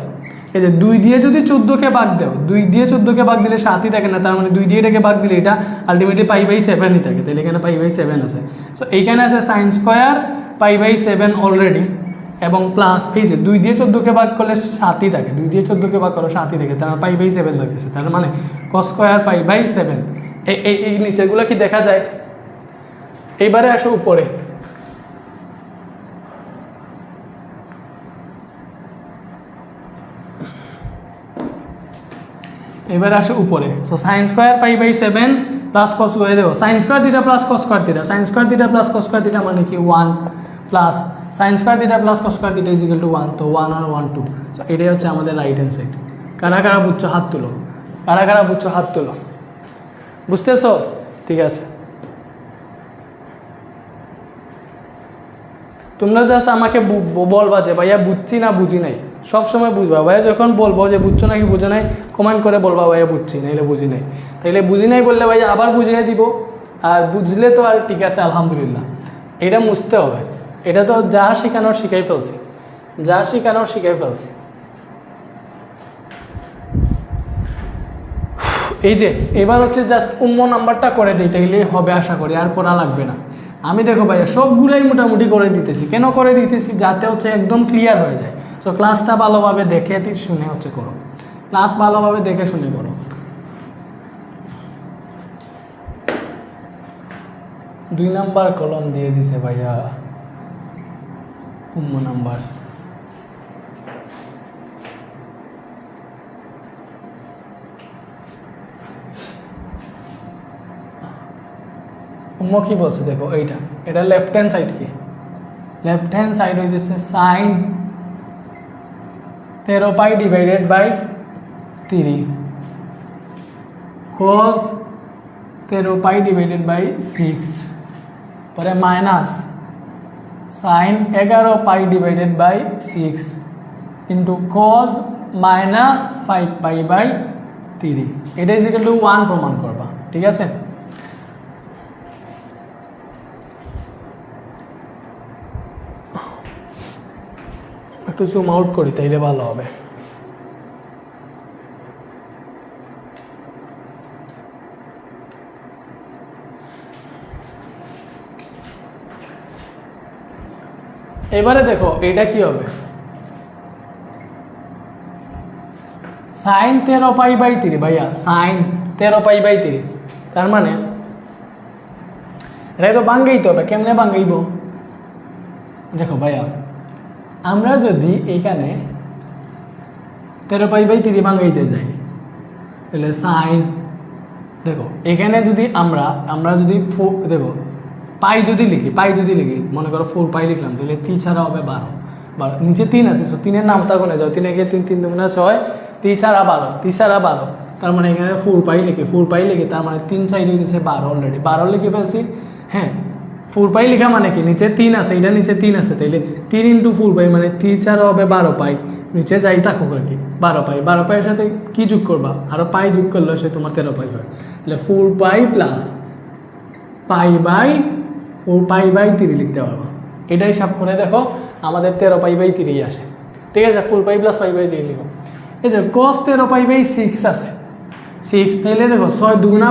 এই যে 2 দিয়ে যদি 14কে ভাগ দাও, 2 দিয়ে 14কে ভাগ দিলে 7ই থাকে না, তার মানে 2 দিয়ে এটাকে ভাগ দিলে এটা আলটিমেটলি π/7ই থাকে, তাহলে এখানে π/7 আছে। সো এইখানে আছে sin স্কোয়ার π/7 অলরেডি, এবং প্লাস এই যে 2 দিয়ে 14কে ভাগ করলে 7ই থাকে, 2 দিয়ে 14কে ভাগ করলে 7ই থাকে, তার মানে π/7 লাগতেছে, তার মানে cos স্কোয়ার π/7। এই নিচেগুলো কি দেখা যায়? এইবারে আসো উপরে, so sin square π/7 plus cos square দেবো, sin square θ plus cos square θ, sin square θ plus cos square θ মানে কি 1 plus sin square θ plus cos square θ = 1, তো 1 আর 1 2, সো এটাই হচ্ছে আমাদের রাইট হ্যান্ড সাইড। কারা বুঝছো হাত তুলো, বুঝতেছো? ঠিক আছে, তোমরা জাস্ট আমাকে বলবা যে ভাইয়া বুঝছি না বুঝি নাই, সব সময় বুঝবা ভাইয়া, যখন বলবো যে বুঝছো নাকি বুঝো নাই কমেন্ট করে বলবা ভাইয়া বুঝছি নাইলে বুঝি নাই, তাইলে বুঝি নাই বললে ভাইয়া আবার বুঝিয়ে দিব, আর বুঝলে তো আর ঠিক আছে আলহামদুলিল্লাহ। এটা বুঝতে হবে, এটা তো যা শেখানোর শিখাই ফেলছি। এই যে এবার হচ্ছে জাস্ট নাম্বারটা করে দিতে গেলেই হবে, আশা করি আর করা লাগবে না। আমি দেখো ভাইয়া সবগুলাই মোটামুটি করে দিতেছি, কেন করে দিতেছি? যাতে হচ্ছে একদম ক্লিয়ার হয়ে যায়। সো ক্লাসটা ভালোভাবে দেখে শুনে হচ্ছে করো, 2 নাম্বার কলম দিয়ে দিছে ভাইয়া, নাম্বার কি বলছে দেখো, এটা লেফট হ্যান্ড সাইড, কি লেফট হ্যান্ড সাইড হইতেছে sin 13π/3 cos 13π/6, পরে minus sine 11 pi divided by 6 into cos minus 5 pi by 3, এটা ইজ ইকুয়াল টু 1 প্রমাণ করবা। ঠিক আছে, একটু জুম আউট করি তাইলে ভালো হবে। এবারে দেখো এটা কি হবে, সাইন 13 পাই বাই 3 ভাইয়া, সাইন 13 পাই বাই 3, তার মানে এটা তো ভাঙাইতে হবে। কেমনে ভাঙাইব, দেখো ভাইয়া আমরা যদি এইখানে 13 পাই বাই 3 ভাঙাইতে যাই তাহলে সাইন, দেখো এখানে যদি আমরা যদি দেখো পাই যদি লিখি মনে করো 4 পাই লিখলাম, তাহলে 3 ছাড়া হবে 12, নিচে 3 আছে, 3-এর নামটা কোনে যাও, 3 গিয়ে 3 3 6, 3 ছাড়া 12, তার মানে এখানে 4 পাই লিখি, তার মানে 3 চাইলে দিচ্ছে 12, অলরেডি 12 লিখে ফেলছি। হ্যাঁ, 4 পাই লিখা মানে কি, নিচে 3 আছে, এটা নিচে 3 আছে, তাইলে 3 ইন্টু 4 পাই মানে 3 ছাড়া হবে 12 পাই, নিচে যাই থাকুক আর কি 12 পাই। 12 পাইয়ের সাথে কি যোগ করবা, আরও পাই যোগ করলে সে তোমার 13 পাই হয়, তাহলে 4 pi plus pi by 4 pi by 3 লিখতে পারবো। এটা হিসাব করে দেখো আমাদের 13 পাই বাই 3 আসে। ঠিক আছে, 4 পাই প্লাস পাই বাই 3 লিখো। এই যে cos 13 পাই বাই 6 আছে, 6 তাইলে দেখো 6 দুগুণা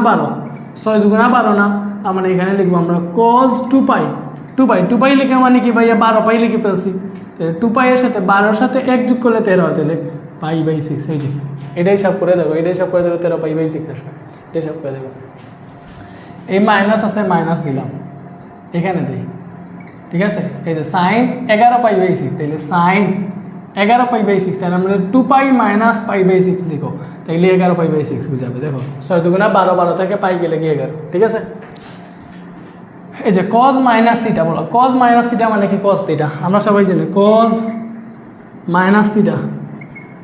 12 না, মানে এখানে লিখবো আমরা cos 2 পাই লিখে মানে কি ভাইয়া 12 পাই লিখে ফেলছি, তাহলে 2 পাইয়ের সাথে 12-এর সাথে 1 যোগ করলে 13 হয়, তাহলে পাই বাই 6। এই যে এটা হিসাব করে দেখো, 13 পাই বাই 6 আসবে, এটা হিসাব করে দেখো। এই মাইনাস আছে, মাইনাস দিলাম এখানে দিই। ঠিক আছে, এই যে সাইন 11 পাই বাই 6, তাইলে সাইন 11 পাই বাই 6, তাহলে আমরা 2 পাই মাইনাস পাই বাই 6 লিখো, তাইলে 11 পাই বাই 6 বুঝাবে। দেখো 6 দুগুণা 12, 12 থেকে পাই গেলে গিয়ে 11। ঠিক আছে, এই যে cos মাইনাস থিটা বলো, cos মাইনাস থিটা মানে কি, cos থিটা আমরা সবাই জানি, cos মাইনাস থিটা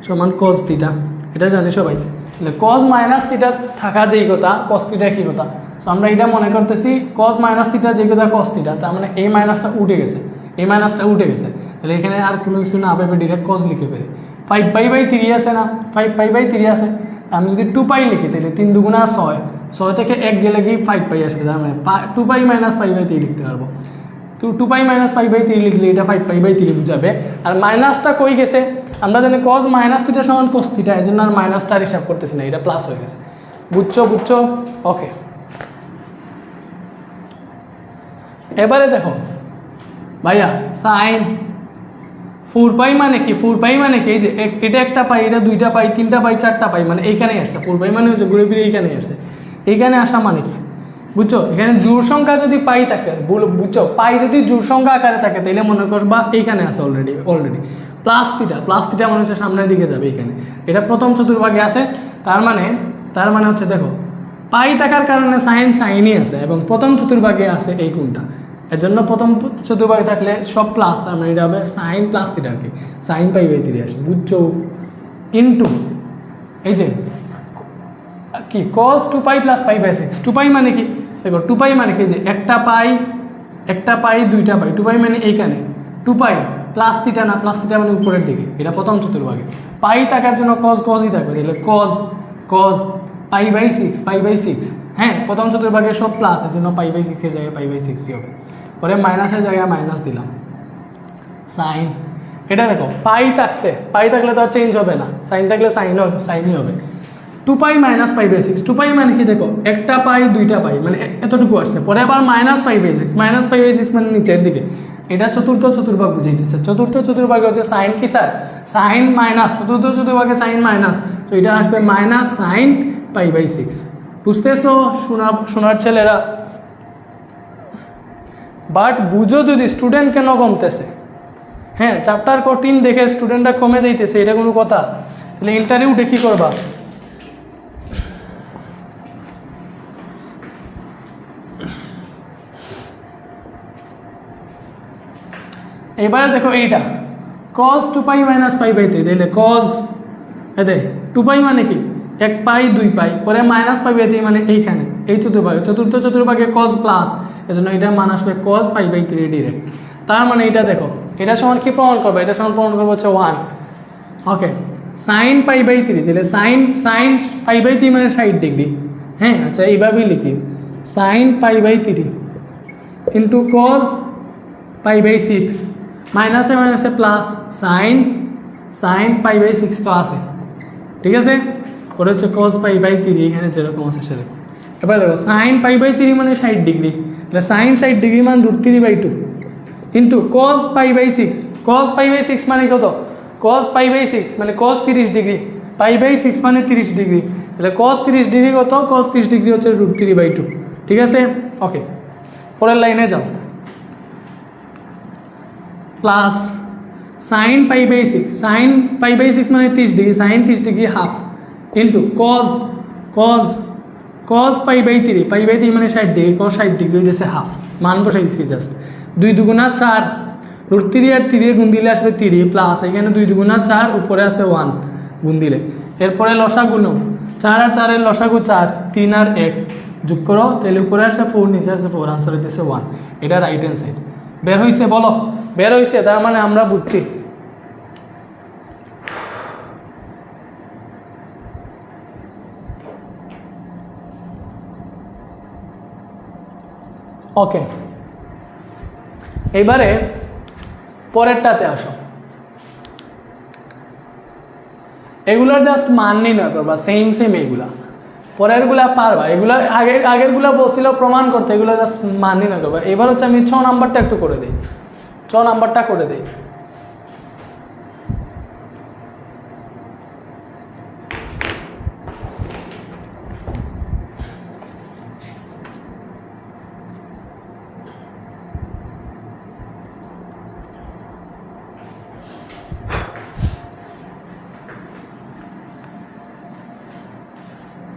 সমান cos থিটা, এটা জানি সবাই। তাহলে cos মাইনাস থিটা থাকা যেই কথা, cos থিটা কি কথা, সো আমরা এটা মনে করতেছি cos মাইনাস থিটা যেই কথা cos থিটা, তার মানে এই মাইনাসটা উঠে গেছে, তাহলে এখানে আর কোনো কিছু না হবে, ডিরেক্ট cos লিখে ফেলি। 5 পাই বাই 3 আছে না, 5 পাই বাই 3 আছে, আমি যদি 2 পাই লিখি তাহলে 3 দুগুণা 6 থেকে 1 গেলে কি 5 পাই আসবে, তার মানে 2 পাই মাইনাস পাই বাই 3 লিখতে পারবো। তো 2 পাই মাইনাস পাই বাই 3 লিখলে এটা 5 পাই বাই 3 বুঝাবে। আর মাইনাসটা কই গেছে, আমরা জানি cos মাইনাস থিটা সমান cos থিটা, এই জন্য আর মাইনাসটা হিসাব করতেছি না, এটা প্লাস হয়ে গেছে। বুঝছো? ওকে, এবারে দেখো ভাইয়া সাইন 4 পাই মানে কি, 4 পাই মানে কি, এই যে এটা একটা পাই, এটা 2টা পাই, 3টা পাই, 4টা পাই, মানে এইখানেই আসছে 4 পাই মানে হচ্ছে ঘুরে ফিরে এইখানেই আসছে। এইখানে আসা মানে কি বুঝছো, এখানে জোড় সংখ্যা যদি পাই থাকে, বুঝছো পাই যদি জোড় সংখ্যা আকারে থাকে তাহলে মনে করবা এইখানে আছে অলরেডি প্লাস থিটা মনে হচ্ছে সামনের দিকে যাবে, এইখানে এটা প্রথম চতুর্ভাগে আছে, তার মানে হচ্ছে দেখো পাই থাকার কারণে সাইনই আছে এবং প্রথম চতুর্ভাগে আছে এই কোণটা, এর জন্য প্রথম চতুর্ভাগে থাকলে সব প্লাস, তার মানে এটা হবে সাইন প্লাস থিটা আর কি, সাইন পাই বাই 3 আসে। বুঝছো, ইন্টু এই যে কি cos 2 pi plus pi by 6, 2 pi মানে কি, দেখো 2 পাই মানে কি, যে একটা পাই 2টা পাই, 2 পাই মানে এইখানে 2 পাই প্লাস থিটা না, প্লাস থিটা মানে উপরের দিকে, এটা প্রথম চতুর্ভাগে। পাই থাকার জন্য cosই থাকবে, তাহলে cos পাই বাই 6, হ্যাঁ প্রথম চতুর্ভাগে সব প্লাস, এর জন্য পাই বাই 6 এর জায়গায় পাই বাই 6ই হবে। পরে মাইনাসের জায়গায় মাইনাস দিলাম, সাইন, এটা দেখো পাই থাকলে তো আর চেঞ্জ হবে না, সাইন থাকলে সাইনই হবে। 2 pi minus pi by 6, 2 pi মানে কি, দেখো একটা পাই 2টা পাই মানে এতটুকু আসছে, পরে আবার মাইনাস পাই বাই 6 মানে নিচের দিকে, এটা চতুর্থ চতুর্ভাগ বুঝাইতেছে। চতুর্থ চতুর্ভাগে হচ্ছে সাইন কি স্যার, সাইন মাইনাস, চতুর্থ চতুর্ভাগে সাইন মাইনাস, তো এটা আসবে মাইনাস সাইন পাই বাই 6। বুঝতেছো শোনার ছেলেরা? বাট বুঝো যদি স্টুডেন্ট কেন কমতেছে, হ্যাঁ চ্যাপ্টার কঠিন দেখে স্টুডেন্টরা কমে যাইতেছে, এটা কোনো কথা? তাহলে ইন্টারভিউতে কী করবা, এবারে দেখো এইটা cos 2 pi minus pi by 3, তাহলে cos এতে 2 পাই মানে কি 1 পাই 2 পাই, পরে মাইনাস পাই বাই 3 মানে এইখানে এই চতুর্থ চতুর্ভাগে cos প্লাস, এজন্য এটার মান আসবে cos পাই বাই 3 ডিরেক্ট। তার মানে এটা দেখো, এটা সমান কি প্রমাণ করবো, এটা সমান প্রমাণ করবো হচ্ছে 1। ওকে, সাইন π/3, তাহলে সাইন π/3 মানে 60 ডিগ্রি। হ্যাঁ, আচ্ছা এইভাবেই লিখি, সাইন π/3 ইন্টু কজ π/6, মাইনাসে মাইনাসে প্লাস, সাইন π/6 তো আছে, ঠিক আছে। ওটা হচ্ছে কজ π/3, এখানে যেরকম আছে সেরকম। এবার দেখো সাইন π/3 মানে 60 ডিগ্রি, তাহলে সাইন 60 ডিগ্রি মান √3/2 ইন্টু কজ π/6, কজ π/6 মানে কত, কজ π/6 মানে কজ 30 ডিগ্রি, π/6 মানে 30 ডিগ্রি, তাহলে কজ 30 ডিগ্রি কত, কজ 30 ডিগ্রি হচ্ছে √3/2, ঠিক আছে। ওকে, পরের লাইনে যাও, প্লাস সাইন π/6, সাইন π/6 মানে 30 degree, sine 30 degree half into cos π/3 মানে 60 ডিগ্রি, কজ 60 ডিগ্রি হচ্ছে হাফ, মান বসাই দিচ্ছি জাস্ট। 2 দুগুণা 4, √3 আর 3 গুণ দিলে আসবে 3, প্লাস এখানে 2 দুগুণা 4, উপরে আছে 1 গুণ দিলে, এরপরে লসাগু নাও, 4 আর 4 এর লসাগু 4, 3 আর 1 যোগ করো, তাহলে উপরে আসে 4, নিচে আসে 4, আনসার হইতেছে 1। এটা রাইট হ্যান্ড সাইড বের হয়েছে, বলো বের হয়েছে, তার মানে আমরা বুঝছি। ওকে, এবারে পরেরটাতে আসো, এগুলোর জাস্ট মান নির্ণয় করবা, সেম এইগুলা, পরেরগুলা পারবা, এগুলো আগেরগুলা বলছিল প্রমাণ করতে, এগুলো জাস্ট মান নির্ণয় করবা। এবার হচ্ছে আমি 6 নাম্বারটা একটু করে দিই, 6 নাম্বারটা করে দিই।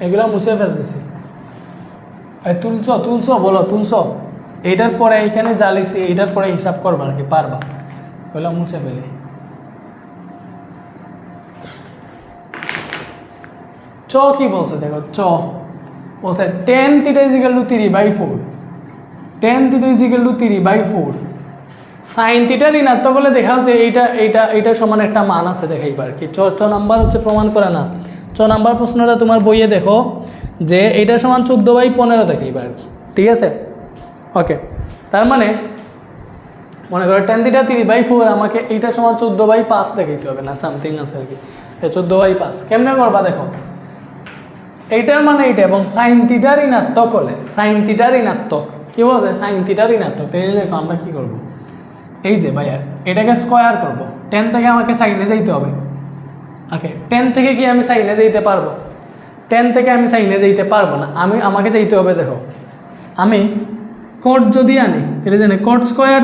এগুলো মুছে ফেলতেছি, তুলছো বলো, তুলছো, এইটার পরে এইখানে যা লিখছি এইটার পরে হিসাব করবা আর কি, পারবা, ওগুলো মুছে ফেলি। কি বলছে দেখো, বলছে tan θ = 3/4, tan θ = 3/4, সাইন থিটার ঋণাত্মক হলে দেখা হচ্ছে এইটা সমান একটা মান আছে, দেখাইবা আর কি। ছ নাম্বার হচ্ছে প্রমাণ করে না, 6 নাম্বার প্রশ্নটা তোমার বইয়ে দেখো যে এইটা সমান 14/15 দেখাইবা আর কি, ঠিক আছে। ওকে, তার মানে মনে করো tan θ 3/4, আমাকে এইটা সমান 14/5 দেখাইতে হবে না, সামথিং আছে আর কি, 14/5 কেমনে করবা দেখো, এইটার মানে এইটা, এবং সাইন থিটার ঋণাত্মক হলে, সাইন থিটার ঋণাত্মক কি বলছে, সাইন থিটার ঋণাত্মক, তাহলে দেখো আমরা কি করবো, এই যে ভাইয়া এটাকে স্কোয়ার করবো, 10 থেকে আমাকে সাইনে যাইতে হবে। ওকে, 10 থেকে কি আমি সাইনে যাইতে পারবো, 10 থেকে আমি সাইনে যাইতে পারবো না, আমাকে যাইতে হবে, দেখো আমি কট যদি আনি তাহলে জানি কট স্কোয়ার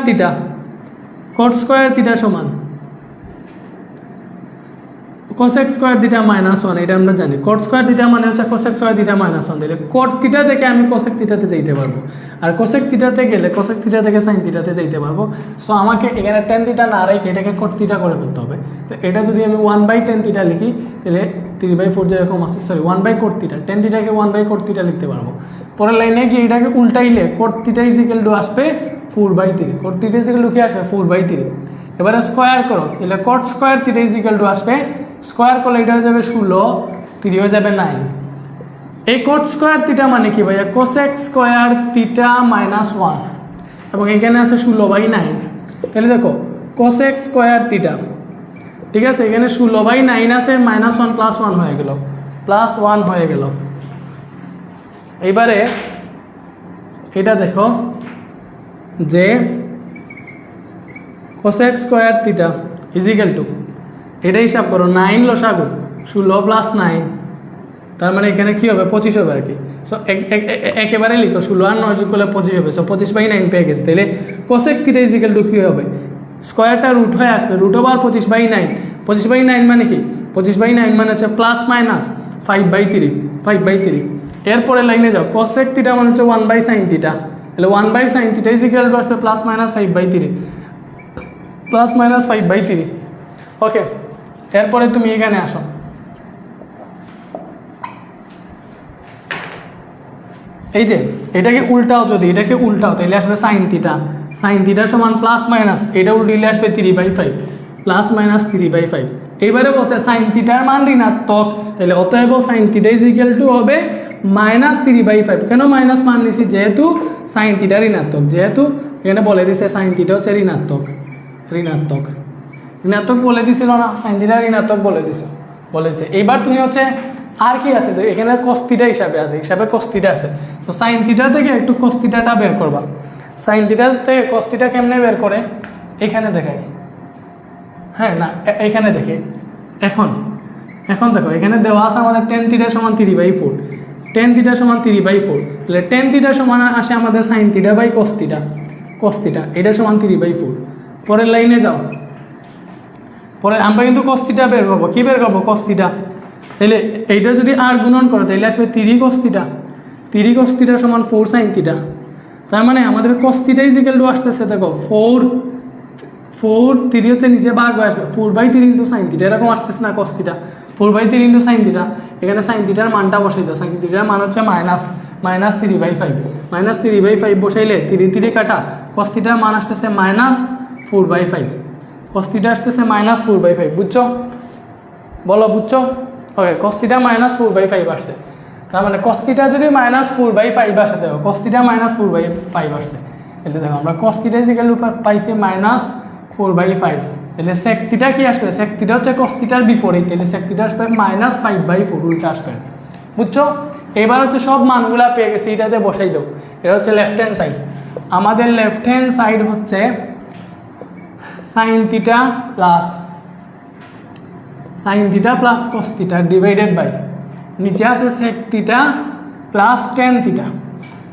থিটা সমান কোসেক স্কোয়ার থিটা -1, এটা আমরা জানি। কট স্কোয়ার থিটা মানে হচ্ছে কোসেক স্কোয়ার থিটা -1, দিলে কট থিটা থেকে আমি কোসেক থিটাতে যাইতে পারবো, আর কোসেক থিটাতে গেলে কোসেক থিটা থেকে সাইন থিটাতে যাইতে পারবো। সো আমাকে এখানে tan থিটা না রেখে এটাকে কট থিটা করে ফেলতে হবে। তো এটা যদি আমি 1/tan থিটা লিখি তাহলে 3/4 যেরকম আছে, sorry 1/cot theta, tan থিটাকে 1/cot theta লিখতে পারবো। পরের লাইনে কি এটাকে উল্টাইলে cot থিটা আসবে 4/3, cot থিটা কি আসবে 4/3। এবারে স্কোয়ার করো, তাহলে cot স্কোয়ার থিটা আসবে, স্কোয়ার করলে এটা হয়ে যাবে 16, 3 হয়ে যাবে 9। এই cot স্কোয়ার থিটা মানে কি ভাইয়া, কোসেক স্কোয়ার থিটা -1, এবং এখানে আছে 16/9। তাহলে দেখো কোসেক স্কোয়ার থিটা, ঠিক আছে, এখানে 16/9 আছে, -1 +1 হয়ে গেল, +1 হয়ে গেল। এইবারে এটা দেখো যে কোসেক স্কোয়ার থিটা = এটা হিসাব করো, 9 লসাগু 16 + 9, তার মানে এখানে কি হবে 25 হবে আর কি। সো একেবারে লিখো 16 আর 9 যোগ করলে 25 হবে, সো 25/9 পেয়ে গেছে। তাহলে কোসেক থিটা কি হবে, স্কোয়ারটা রুট হয়ে আসবে, √25/9, 25/9 মানে কি, 25/9 মানে হচ্ছে +-5/3। এরপরে লাইনে যাও, কোসেক থিটা মানে হচ্ছে 1/sin থিটা, তাহলে 1/sin থিটা আসবে +-5/3, +-5/3। ওকে, এরপরে তুমি এখানে আসো, এই যে এটাকে উল্টাও, যদি এটাকে উল্টাও তাহলে আসবে সাইন থিটা, সাইন থিটা সমান প্লাস মাইনাস, এটা উল্টিলে আসবে 3/5 প্লাস মাইনাস 3/5। এইবারে বলছে সাইন থিটার মান ঋণাত্মক, তাহলে অতএব sine theta is equal to হবে মাইনাস 3/5। কেন মাইনাস মান নিছি? যেহেতু সাইন থিটা ঋণাত্মক, যেহেতু এখানে বলে দিছে সাইন থিটা হচ্ছে ঋণাত্মক, ঋণাত্মক ঋণাত্মক বলে দিছিল না, সাইন থিটা ঋণাত্মক বলেছে। এইবার তুমি হচ্ছে আর কি আছে, তো এখানে cos থিটা হিসাবে আছে, হিসাবে cos থিটা আছে, তো সাইন থিটা থেকে একটু cos থিটাটা বের করবা। সাইন থিটা থেকে cos থিটা কেমনে বের করে এখানে দেখাই, হ্যাঁ না এখানে দেখে। এখন দেখো এখানে দেওয়া আছে আমাদের tan থিটা সমান 3/4, tan থিটা সমান 3/4, তাহলে tan থিটা সমান আসে আমাদের sine theta by cos theta, এটা সমান 3/4। পরের লাইনে যাও, পরে আমরা কিন্তু cos থিটা বের করবো। কী বের করবো? cos theta. তাহলে এইটা যদি আর গুণন করো তাহলে আসবে 3 cos থিটা, 3 cos থিটা সমান 4 সাইন থিটা। তার মানে আমাদের cos theta is equal two আসতেছে দেখো 3 হচ্ছে নিচে ভাগ হয়ে আসবে 4/3 ইন্টু সাইন থিটা, এরকম আসতেছে না cos theta, 4/3 into sine theta. এখানে সাইন থিটার মানটা বসাই দাও, সাইন থিটার মান হচ্ছে মাইনাস 3/5 বসাইলে 3 কাটা, cos থিটার মান আসতেছে -4/5, cos থিটা আসতেছে -4/5। বুঝছো? বলো বুঝছো? ওকে, cos থিটা -4/5 আসছে। তার মানে cos থিটা যদি -4/5 আসে, দেখো cos থিটা -4/5 আসছে, তাহলে দেখো আমরা cos থিটা ইকুয়াল টু পাইছি -4/5। তাহলে sec থিটা কি আসবে? sec থিটা হচ্ছে cos থিটার বিপরীত, তাহলে sec থিটা আসবে -5/4, উল্টা আসবে। বুঝছো? এবার হচ্ছে সব মানগুলা পেয়ে গেছি, এটাতে বসাই দাও। এটা হচ্ছে লেফট হ্যান্ড সাইড। আমাদের লেফট হ্যান্ড সাইড হচ্ছে sine theta plus cos theta divided by নিচে আছে sec theta plus tan theta.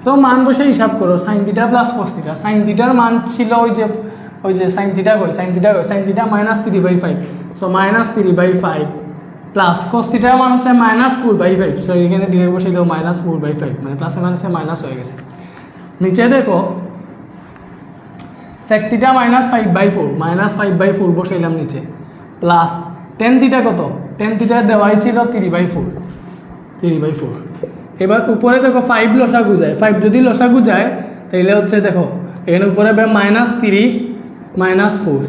তো মান বসে হিসাব করো, sine theta plus cos theta. Sine থিটার মান ছিল ওই যে sine theta sine theta -3/5, so -3/5 plus cos থিটার মান হচ্ছে -4/5, সো এখানে ডিভাইড বসে দাও -4/5, মানে প্লাসে মাইনাসে মাইনাস হয়ে গেছে। নিচে দেখো sec থিটা -5/4 বসাইলাম নিচে, প্লাস tan থিটা কত? tan থিটা দেওয়াই ছিল 3/4। এবার উপরে দেখো 5 লসাগু যায়, 5 যদি লসাগু যায় তাহলে হচ্ছে দেখো এখানে উপরে হবে -3 -4,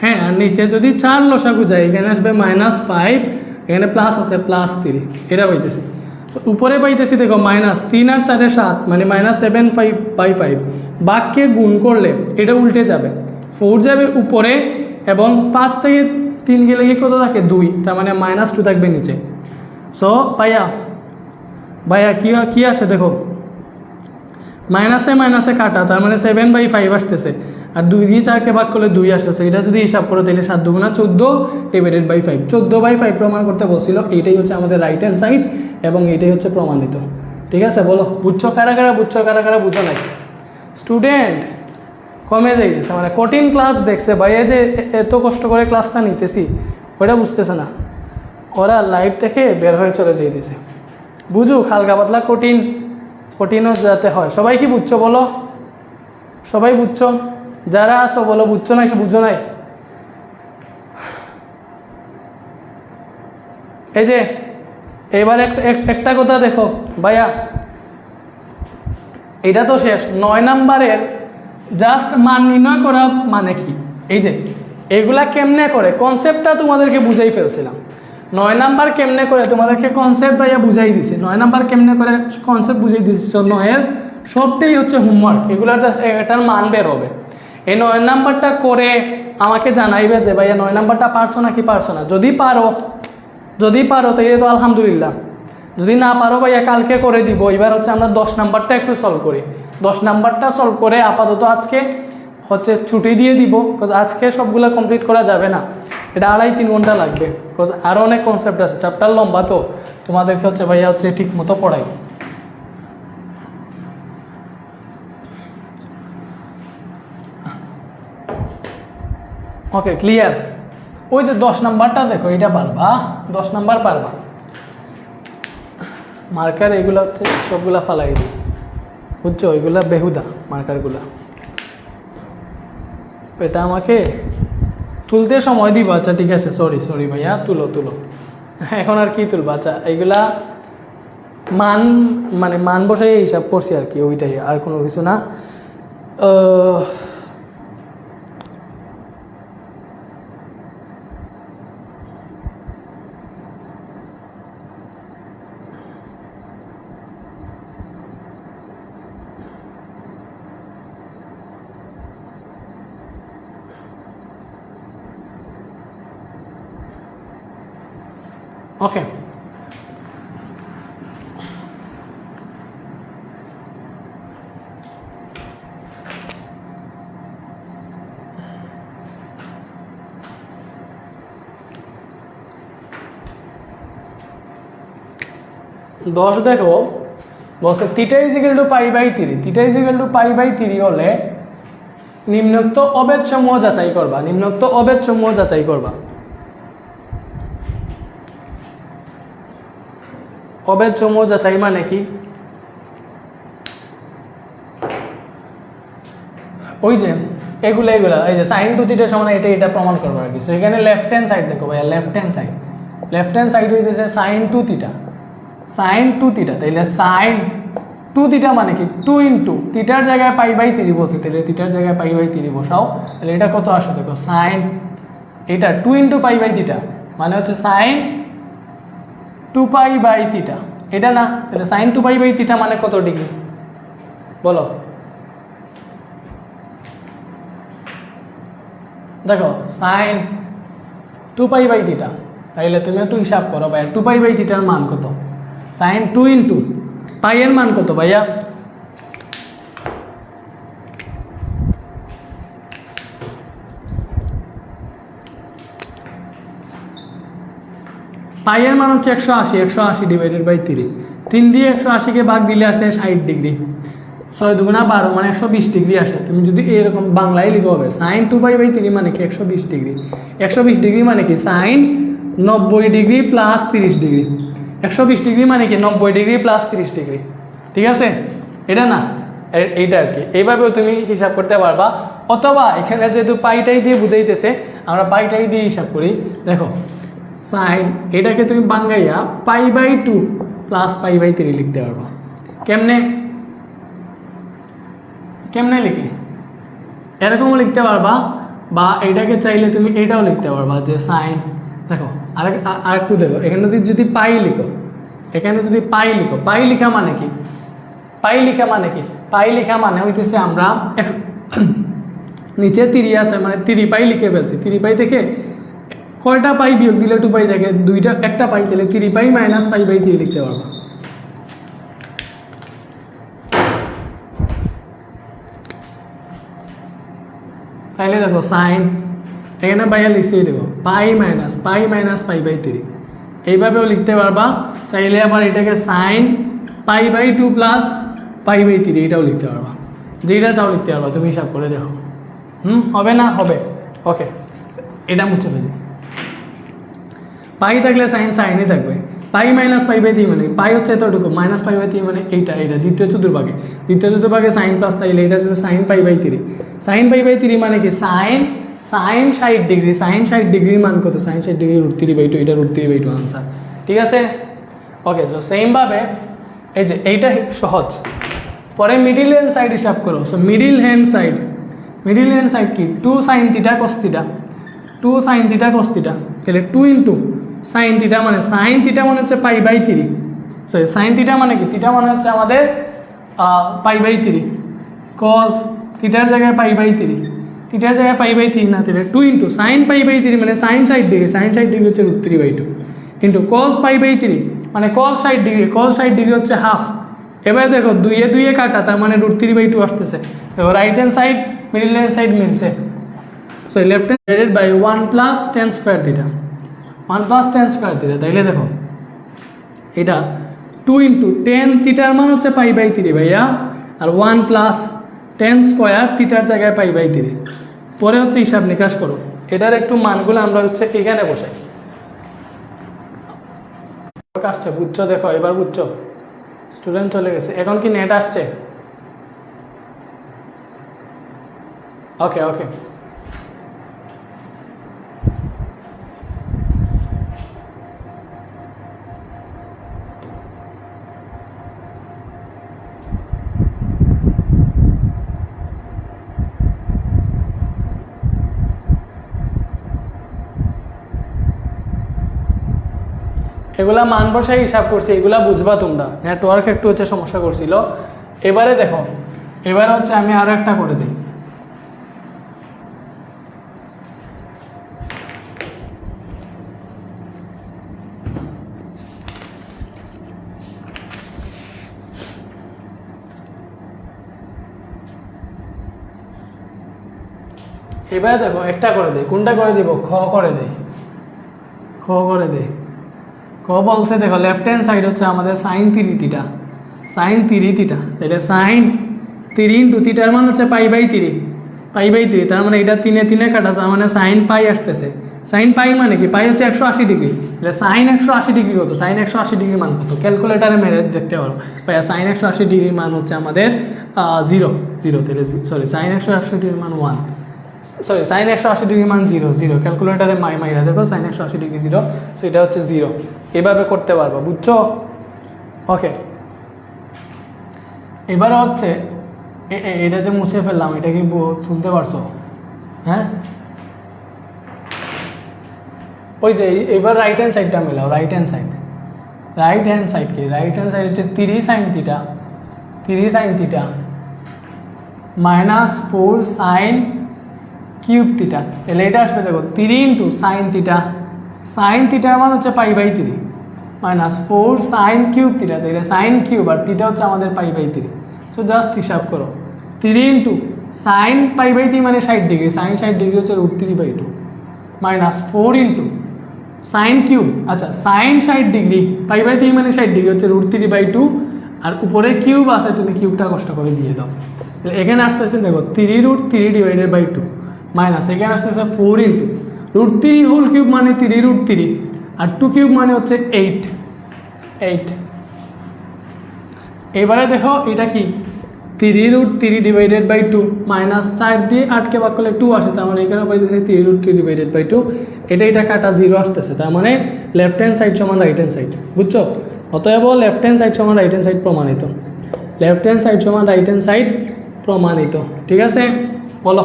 হ্যাঁ, আর নিচে যদি 4 লসাগু যায় এখানে আসবে -5, এখানে প্লাস আছে +3, এটা পাইতেছি। তো উপরে পাইতেছি দেখো -3 আর 4 7, মানে -7/5। বাক্যে গুণ করলে এটা উল্টে যাবে, 4 যাবে উপরে এবং 5 থেকে 3 গেলে কি কত থাকে? 2, তার মানে -2 থাকবে নিচে। সো ভাইয়া কি আসে দেখো, মাইনাসে কাটা, তার মানে 7/5 আসতেছে, আর 2 দিয়ে 4কে ভাগ করলে 2 আসতেছে। এটা যদি হিসাব করো তাহলে 7 2 14 ডিভাইডেড বাই 5, 14/5 প্রমাণ করতে বলছিল। এইটাই হচ্ছে আমাদের রাইট হ্যান্ড সাইড এবং এইটাই হচ্ছে প্রমাণিত। ঠিক আছে, বলো বুঝছো? কারা বুঝছো, কারা বুঝো নাই? স্টুডেন্ট কমে যাইতেছে, মানে কঠিন ক্লাস দেখছে ভাইয়া, যে এত কষ্ট করে ক্লাসটা নিতেছি ওটা বুঝতেছে না, ওরা লাইভ থেকে বের হয়ে চলে যাইতেছে। বুঝুক, হালকা পাতলা কঠিনও যাতে হয়। সবাই কি বুঝছো বলো? সবাই বুঝছো? যারা আসো বলো বুঝছো নাকি বুঝো নাই? এই যে এবার একটা কথা দেখো ভাইয়া, এটা তো শেষ। 9 নাম্বারের জাস্ট মান নির্ণয় করা মানে কি, এই যে এগুলা কেমনে করে কনসেপ্টটা তোমাদেরকে বুঝাই ফেলছিলাম। 9 নাম্বার কেমনে করে তোমাদেরকে কনসেপ্ট ভাইয়া বুঝাই দিছি। 9 নাম্বার কেমনে করে কনসেপ্ট বুঝাই দিছি। 9-এর সবটাই হচ্ছে হোমওয়ার্ক, এগুলার জাস্ট এটার মান বের হবে। এই 9 নাম্বারটা করে আমাকে জানাইবে যে ভাইয়া 9 নাম্বারটা পারছো নাকি পারছো না। যদি পারো তাহলে তো আলহামদুলিল্লাহ, যদি না পারো ভাইয়া কালকে করে দিব। এবার হচ্ছে আমরা 10 নাম্বারটা একটু সলভ করি। 10 নাম্বারটা সলভ করে আপাতত আজকে হচ্ছে ছুটি দিয়ে দিব, বিকজ আজকে সবগুলো কমপ্লিট করা যাবে না, এটা 2.5-3 ঘন্টা লাগবে, বিকজ আরও অনেক কনসেপ্ট আছে, চ্যাপ্টার লম্বা, তো তোমাদেরকে হচ্ছে ভাইয়া হচ্ছে ঠিক মতো পড়াই। ওকে, ক্লিয়ার? ওই যে 10 নাম্বারটা দেখো, এটা পারবা, 10 নাম্বার পারবা। মার্কার এগুলো হচ্ছে সবগুলা ফালাই দিই, বুঝছো? ওইগুলা বেহুদা মার্কারগুলা। এটা আমাকে তুলতে সময় দিব। আচ্ছা ঠিক আছে, সরি ভাইয়া, তুলো। এখন আর কি তুলবো? আচ্ছা এইগুলা মান বসাই হিসাব করছি আর কি, ওইটাই, আর কোনো কিছু না। ওকে, দশ দেখো বলছে theta is equal to pi by 3, theta is equal to pi by 3 হলে নিম্নোক্ত অভেদ সমূহ যাচাই করবা, নিম্নোক্ত অভেদ সমূহ যাচাই করবা। অভেদ সমূহ যাচাই মানে কি? ওই যে এগুলা এই যে সাইন 2 থিটা সমান এটা প্রমাণ করবো আর কি। সো এখানে লেফট হ্যান্ড সাইড দেখো ভাইয়া, লেফট হ্যান্ড সাইড হইতেছে সাইন 2 থিটা, সাইন 2 থিটা। তাইলে সাইন 2 থিটা মানে কি 2 ইন্টু থিটার জায়গায় পাই বাই 3 বসে, তাহলে থিটার জায়গায় পাই বাই 3 বসাও, তাহলে এটা কত আসে দেখো সাইন, এটা 2 ইন্টু পাই বাই থিটা মানে হচ্ছে সাইন 2 পাই বাই থিটা, এটা না? তাহলে সাইন 2 পাই বাই থিটা মানে কত ডিগ্রি বলো? দেখো সাইন 2 পাই বাই থিটা, তাইলে তুমি একটু হিসাব করো ভাইয়া 2 পাই বাই থিটার মান কত? সাইন 2 ইন্টু পাই এর মান কত ভাইয়া? পাই এর মান হচ্ছে 180, 180 ডিভাইডেড বাই 3, 3 দিয়ে 180কে ভাগ দিলে আসে 60 ডিগ্রি, 6 দুগুণা 12 মানে 120 ডিগ্রি আসে। তুমি যদি এরকম বাংলায় লিখো হবে সাইন 2 পাই বাই 3 মানে কি 120 ডিগ্রি, 120 ডিগ্রি মানে কি sine 90 degree plus 30 degree, 120 degree মানে কি 90 ডিগ্রি প্লাস 30 ডিগ্রি, ঠিক আছে? এটা না, এইটা আর কি। এইভাবেও তুমি হিসাব করতে পারবা, অথবা এখানে যেহেতু পাইটাই দিয়ে বুঝাইতেছে আমরা পাইটাই দিয়ে হিসাব করি। দেখো সাইন এটাকে তুমি বাঙ্গাইয়া pi by 2 plus pi by 3 লিখতে পারবা। কেমনে কেমনে লিখে? এরকমও লিখতে পারবা, বা এটাকে চাইলে তুমি এটাও লিখতে পারবা যে সাইন, দেখো আরেকটু দেখো, এখানে যদি পাই লিখো, এখানে যদি পাই লিখো, পাই লিখা মানে কি? পাই লিখা মানে কি? পাই লিখা মানে হইতেছে আমরা নিচে 3 আছে মানে 3 পাই লিখে ফেলছি, 3 পাই থেকে কয়টা পাই বিয়োগ দিলে 2 পাই থাকে, দুইটা একটা পাই, তাহলে 3 পাই মাইনাস পাই বাই 3 লিখতে পারবা। তাইলে দেখো সাইন এখানে বাইয়া লিখছেই দেখো পাই মাইনাস পাই বাই 3, এইভাবেও লিখতে পারবা। চাইলে আবার এটাকে sine pi by 2 plus pi by 3 এটাও লিখতে পারবা, যেটা চাও লিখতে পারবা, তুমি হিসাব করে দেখো। হবে না? হবে। ওকে, এটা মুছে ফেলি। পাই থাকলে সাইন সাইনই থাকবে, পাই মাইনাস পাই বাই 3 মানে পাই হচ্ছে এতটুকু, মাইনাস পাই বাই 3 মানে এইটা দ্বিতীয় চতুর্ভাগে সাইন প্লাস, তাইলে এটা ছিল sine pi by 3, sine pi by 3 মানে কি সাইন 60 ডিগ্রি, সাইন 60 ডিগ্রির মান কত? সাইন 60 ডিগ্রি √3/2, এটা √3/2 আনসার, ঠিক আছে? ওকে, সো সেমভাবে এই যে এইটা সহজ। পরে মিডিল হ্যান্ড সাইড হিসাব করো। সো মিডিল হ্যান্ড সাইড কি 2 sine theta cos theta, 2 sine theta cos theta, তাহলে 2 ইন্টু সাইন থিটা মানে সাইন থিটা মানে হচ্ছে pi by 3, sorry sine theta মানে কি? থিটা মানে হচ্ছে আমাদের পাই বাই 3, কস থিটার জায়গায় পাই বাই 3, থিটার জায়গায় পাই বাই 3 না, তাহলে 2 ইন্টু সাইন পাই বাই 3 মানে সাইন 60 ডিগ্রি, সাইন 60 ডিগ্রি হচ্ছে √3/2 ইন্টু কস পাই বাই 3 মানে কস 60 ডিগ্রি, কস 60 ডিগ্রি হচ্ছে হাফ। এবার দেখো 2 এ কাটা, তার মানে √3/2 আসতেছে। দেখো right hand side middle hand side মিলছে। So left hand divided by 1 plus tan square theta, 1 plus tan square theta, তাইলে দেখো এটা 2 ইন্টু tan থিটার মান হচ্ছে পাই বাই 3 ভাইয়া, আর 1 প্লাস tan স্কয়ার থিটার জায়গায় পাই বাই 3। পরে হচ্ছে হিসাব নিকাশ করো, এটার একটু মানগুলো আমরা হচ্ছে এখানে বসাই। আসছে বুঝছো? দেখো এবার বুঝছো, স্টুডেন্ট চলে গেছে, এখন কি নেট আসছে? ওকে ওকে, এগুলা মান বসাই হিসাব করছি, এগুলা বুঝবা তোমরা। নেটওয়ার্ক একটু হচ্ছে সমস্যা করছিল। এবারে দেখো, এবারে হচ্ছে আমি আরো একটা করে দিই। এবারে দেখো একটা করে দেয়, কোনটা করে দিব? খ করে দেয়, খ করে দেয়। খ বলছে দেখো লেফট হ্যান্ড সাইড হচ্ছে আমাদের সাইন 3 থিটা, সাইন 3 থিটা, তাহলে সাইন 3 ইন্টু থিটার মান হচ্ছে π/3, π/3, তার মানে এটা 3 কাটাছে, মানে সাইন পাই আসতেছে। সাইন পাই মানে কি? পাই হচ্ছে 180 ডিগ্রি, তাহলে সাইন 180 ডিগ্রি কত? সাইন 180 ডিগ্রি মান কত? ক্যালকুলেটারে মেরে দেখতে পারো। সাইন 180 ডিগ্রি মান হচ্ছে আমাদের 0, তাহলে সরি সাইন 180 ডিগ্রি মান 1, সরি সাইন 180 ডিগ্রি মান 0, ক্যালকুলেটারে মাইরা দেখো সাইন 180 ডিগ্রি 0, সো এটা হচ্ছে 0। এভাবে করতে পারবো, বুঝছো? ওকে, এবারে হচ্ছে এটা যে মুছে ফেললাম, এটা কি তুলতে পারছো? হ্যাঁ, ওই যে এবার রাইট হ্যান্ড সাইডটা মেলাও, রাইট হ্যান্ড সাইড কি? রাইট হ্যান্ড সাইড হচ্ছে 3 sine theta minus 4 sine cube theta, তাহলে এটা আসবে দেখো 3 ইন্টু সাইন থিটা, সাইন থিটার মান হচ্ছে π/3 মাইনাস 4 সাইন কিউব থিটা, তাহলে সাইন কিউব আর থিটা হচ্ছে আমাদের π/3। সো জাস্ট হিসাব করো, 3 ইন্টু সাইন π/3 মানে 60 ডিগ্রি, সাইন 60 ডিগ্রি হচ্ছে √3/2 মাইনাস 4 ইন্টু সাইন কিউব, আচ্ছা সাইন 60 ডিগ্রি, π/3 মানে 60 ডিগ্রি হচ্ছে √3/2, আর উপরে কিউব আছে, তুমি কিউবটা কষ্ট করে দিয়ে দাও। তাহলে এখানে আসতেছে দেখো 3√3/2 মাইনাস এখানে আসতেছে 4 ইন্টু √3 হোল কিউব মানে 3√3, আর 2 কিউব মানে হচ্ছে 8। এবারে দেখো এটা কি? 3√3/2 মাইনাস 4 দিয়ে 8কে ভাগ করলে 2 আসে, তার মানে এখানে পাইতেছে 3√3/2, এটা কাটা 0 আসতেছে, তার মানে লেফট হ্যান্ড সাইড সমান রাইট হ্যান্ড সাইড, বুঝছো? অতএব লেফট হ্যান্ড সাইড সমান রাইট হ্যান্ড সাইড প্রমাণিত, লেফট হ্যান্ড সাইড সমান রাইট হ্যান্ড সাইড প্রমাণিত, ঠিক আছে? বলো।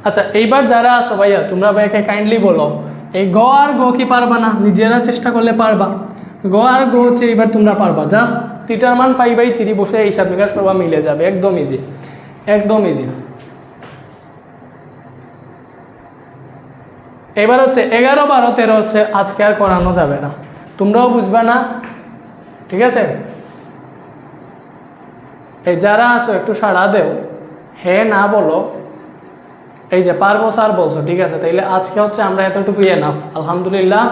আচ্ছা এইবার যারা আছো ভাইয়া, তোমরা ভাইয়াকে কাইন্ডলি বলো, এই গ আর গ কি পারবা না? নিজেরা চেষ্টা করলে পারবা। গ আর গ হচ্ছে এইবার তোমরা পারবা, জাস্ট থিটার মান π/3 বসে হিসাব নিকাশ করবা, মিলে যাবে, একদম ইজি, একদম ইজি। এবার হচ্ছে 11, 12, 13 হচ্ছে আজকে আর করানো যাবে না, তোমরাও বুঝবা না, ঠিক আছে? এই যারা আছো একটু সাড়া দেও, হ্যাঁ না বলো, এই যে পারবো স্যার বলছো, ঠিক আছে? তাইলে আজকে হচ্ছে আমরা এতটুকুই এনাফ, আলহামদুলিল্লাহ।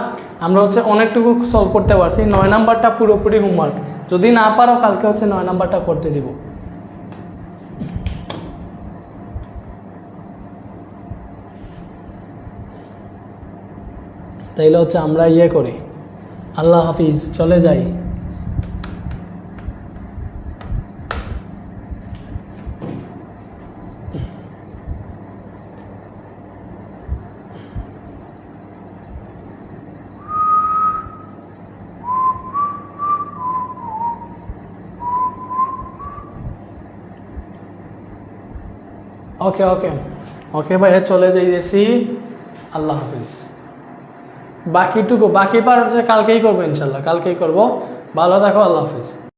আমরা হচ্ছে অনেকটুকু সলভ করতে পারছি। 9 নাম্বারটা পুরোপুরি হোমওয়ার্ক, যদি না পারো কালকে হচ্ছে 9 নাম্বারটা করতে দিব। তাইলে হচ্ছে আমরা করি, আল্লাহ হাফিজ, চলে যাই। ওকে ওকে ওকে ভাইয়া, চলে যাইতেছি, আল্লাহ হাফিজ। বাকি পার হচ্ছে কালকেই করবো ইনশাল্লাহ, কালকেই করবো। ভালো থাকো, আল্লাহ হাফিজ।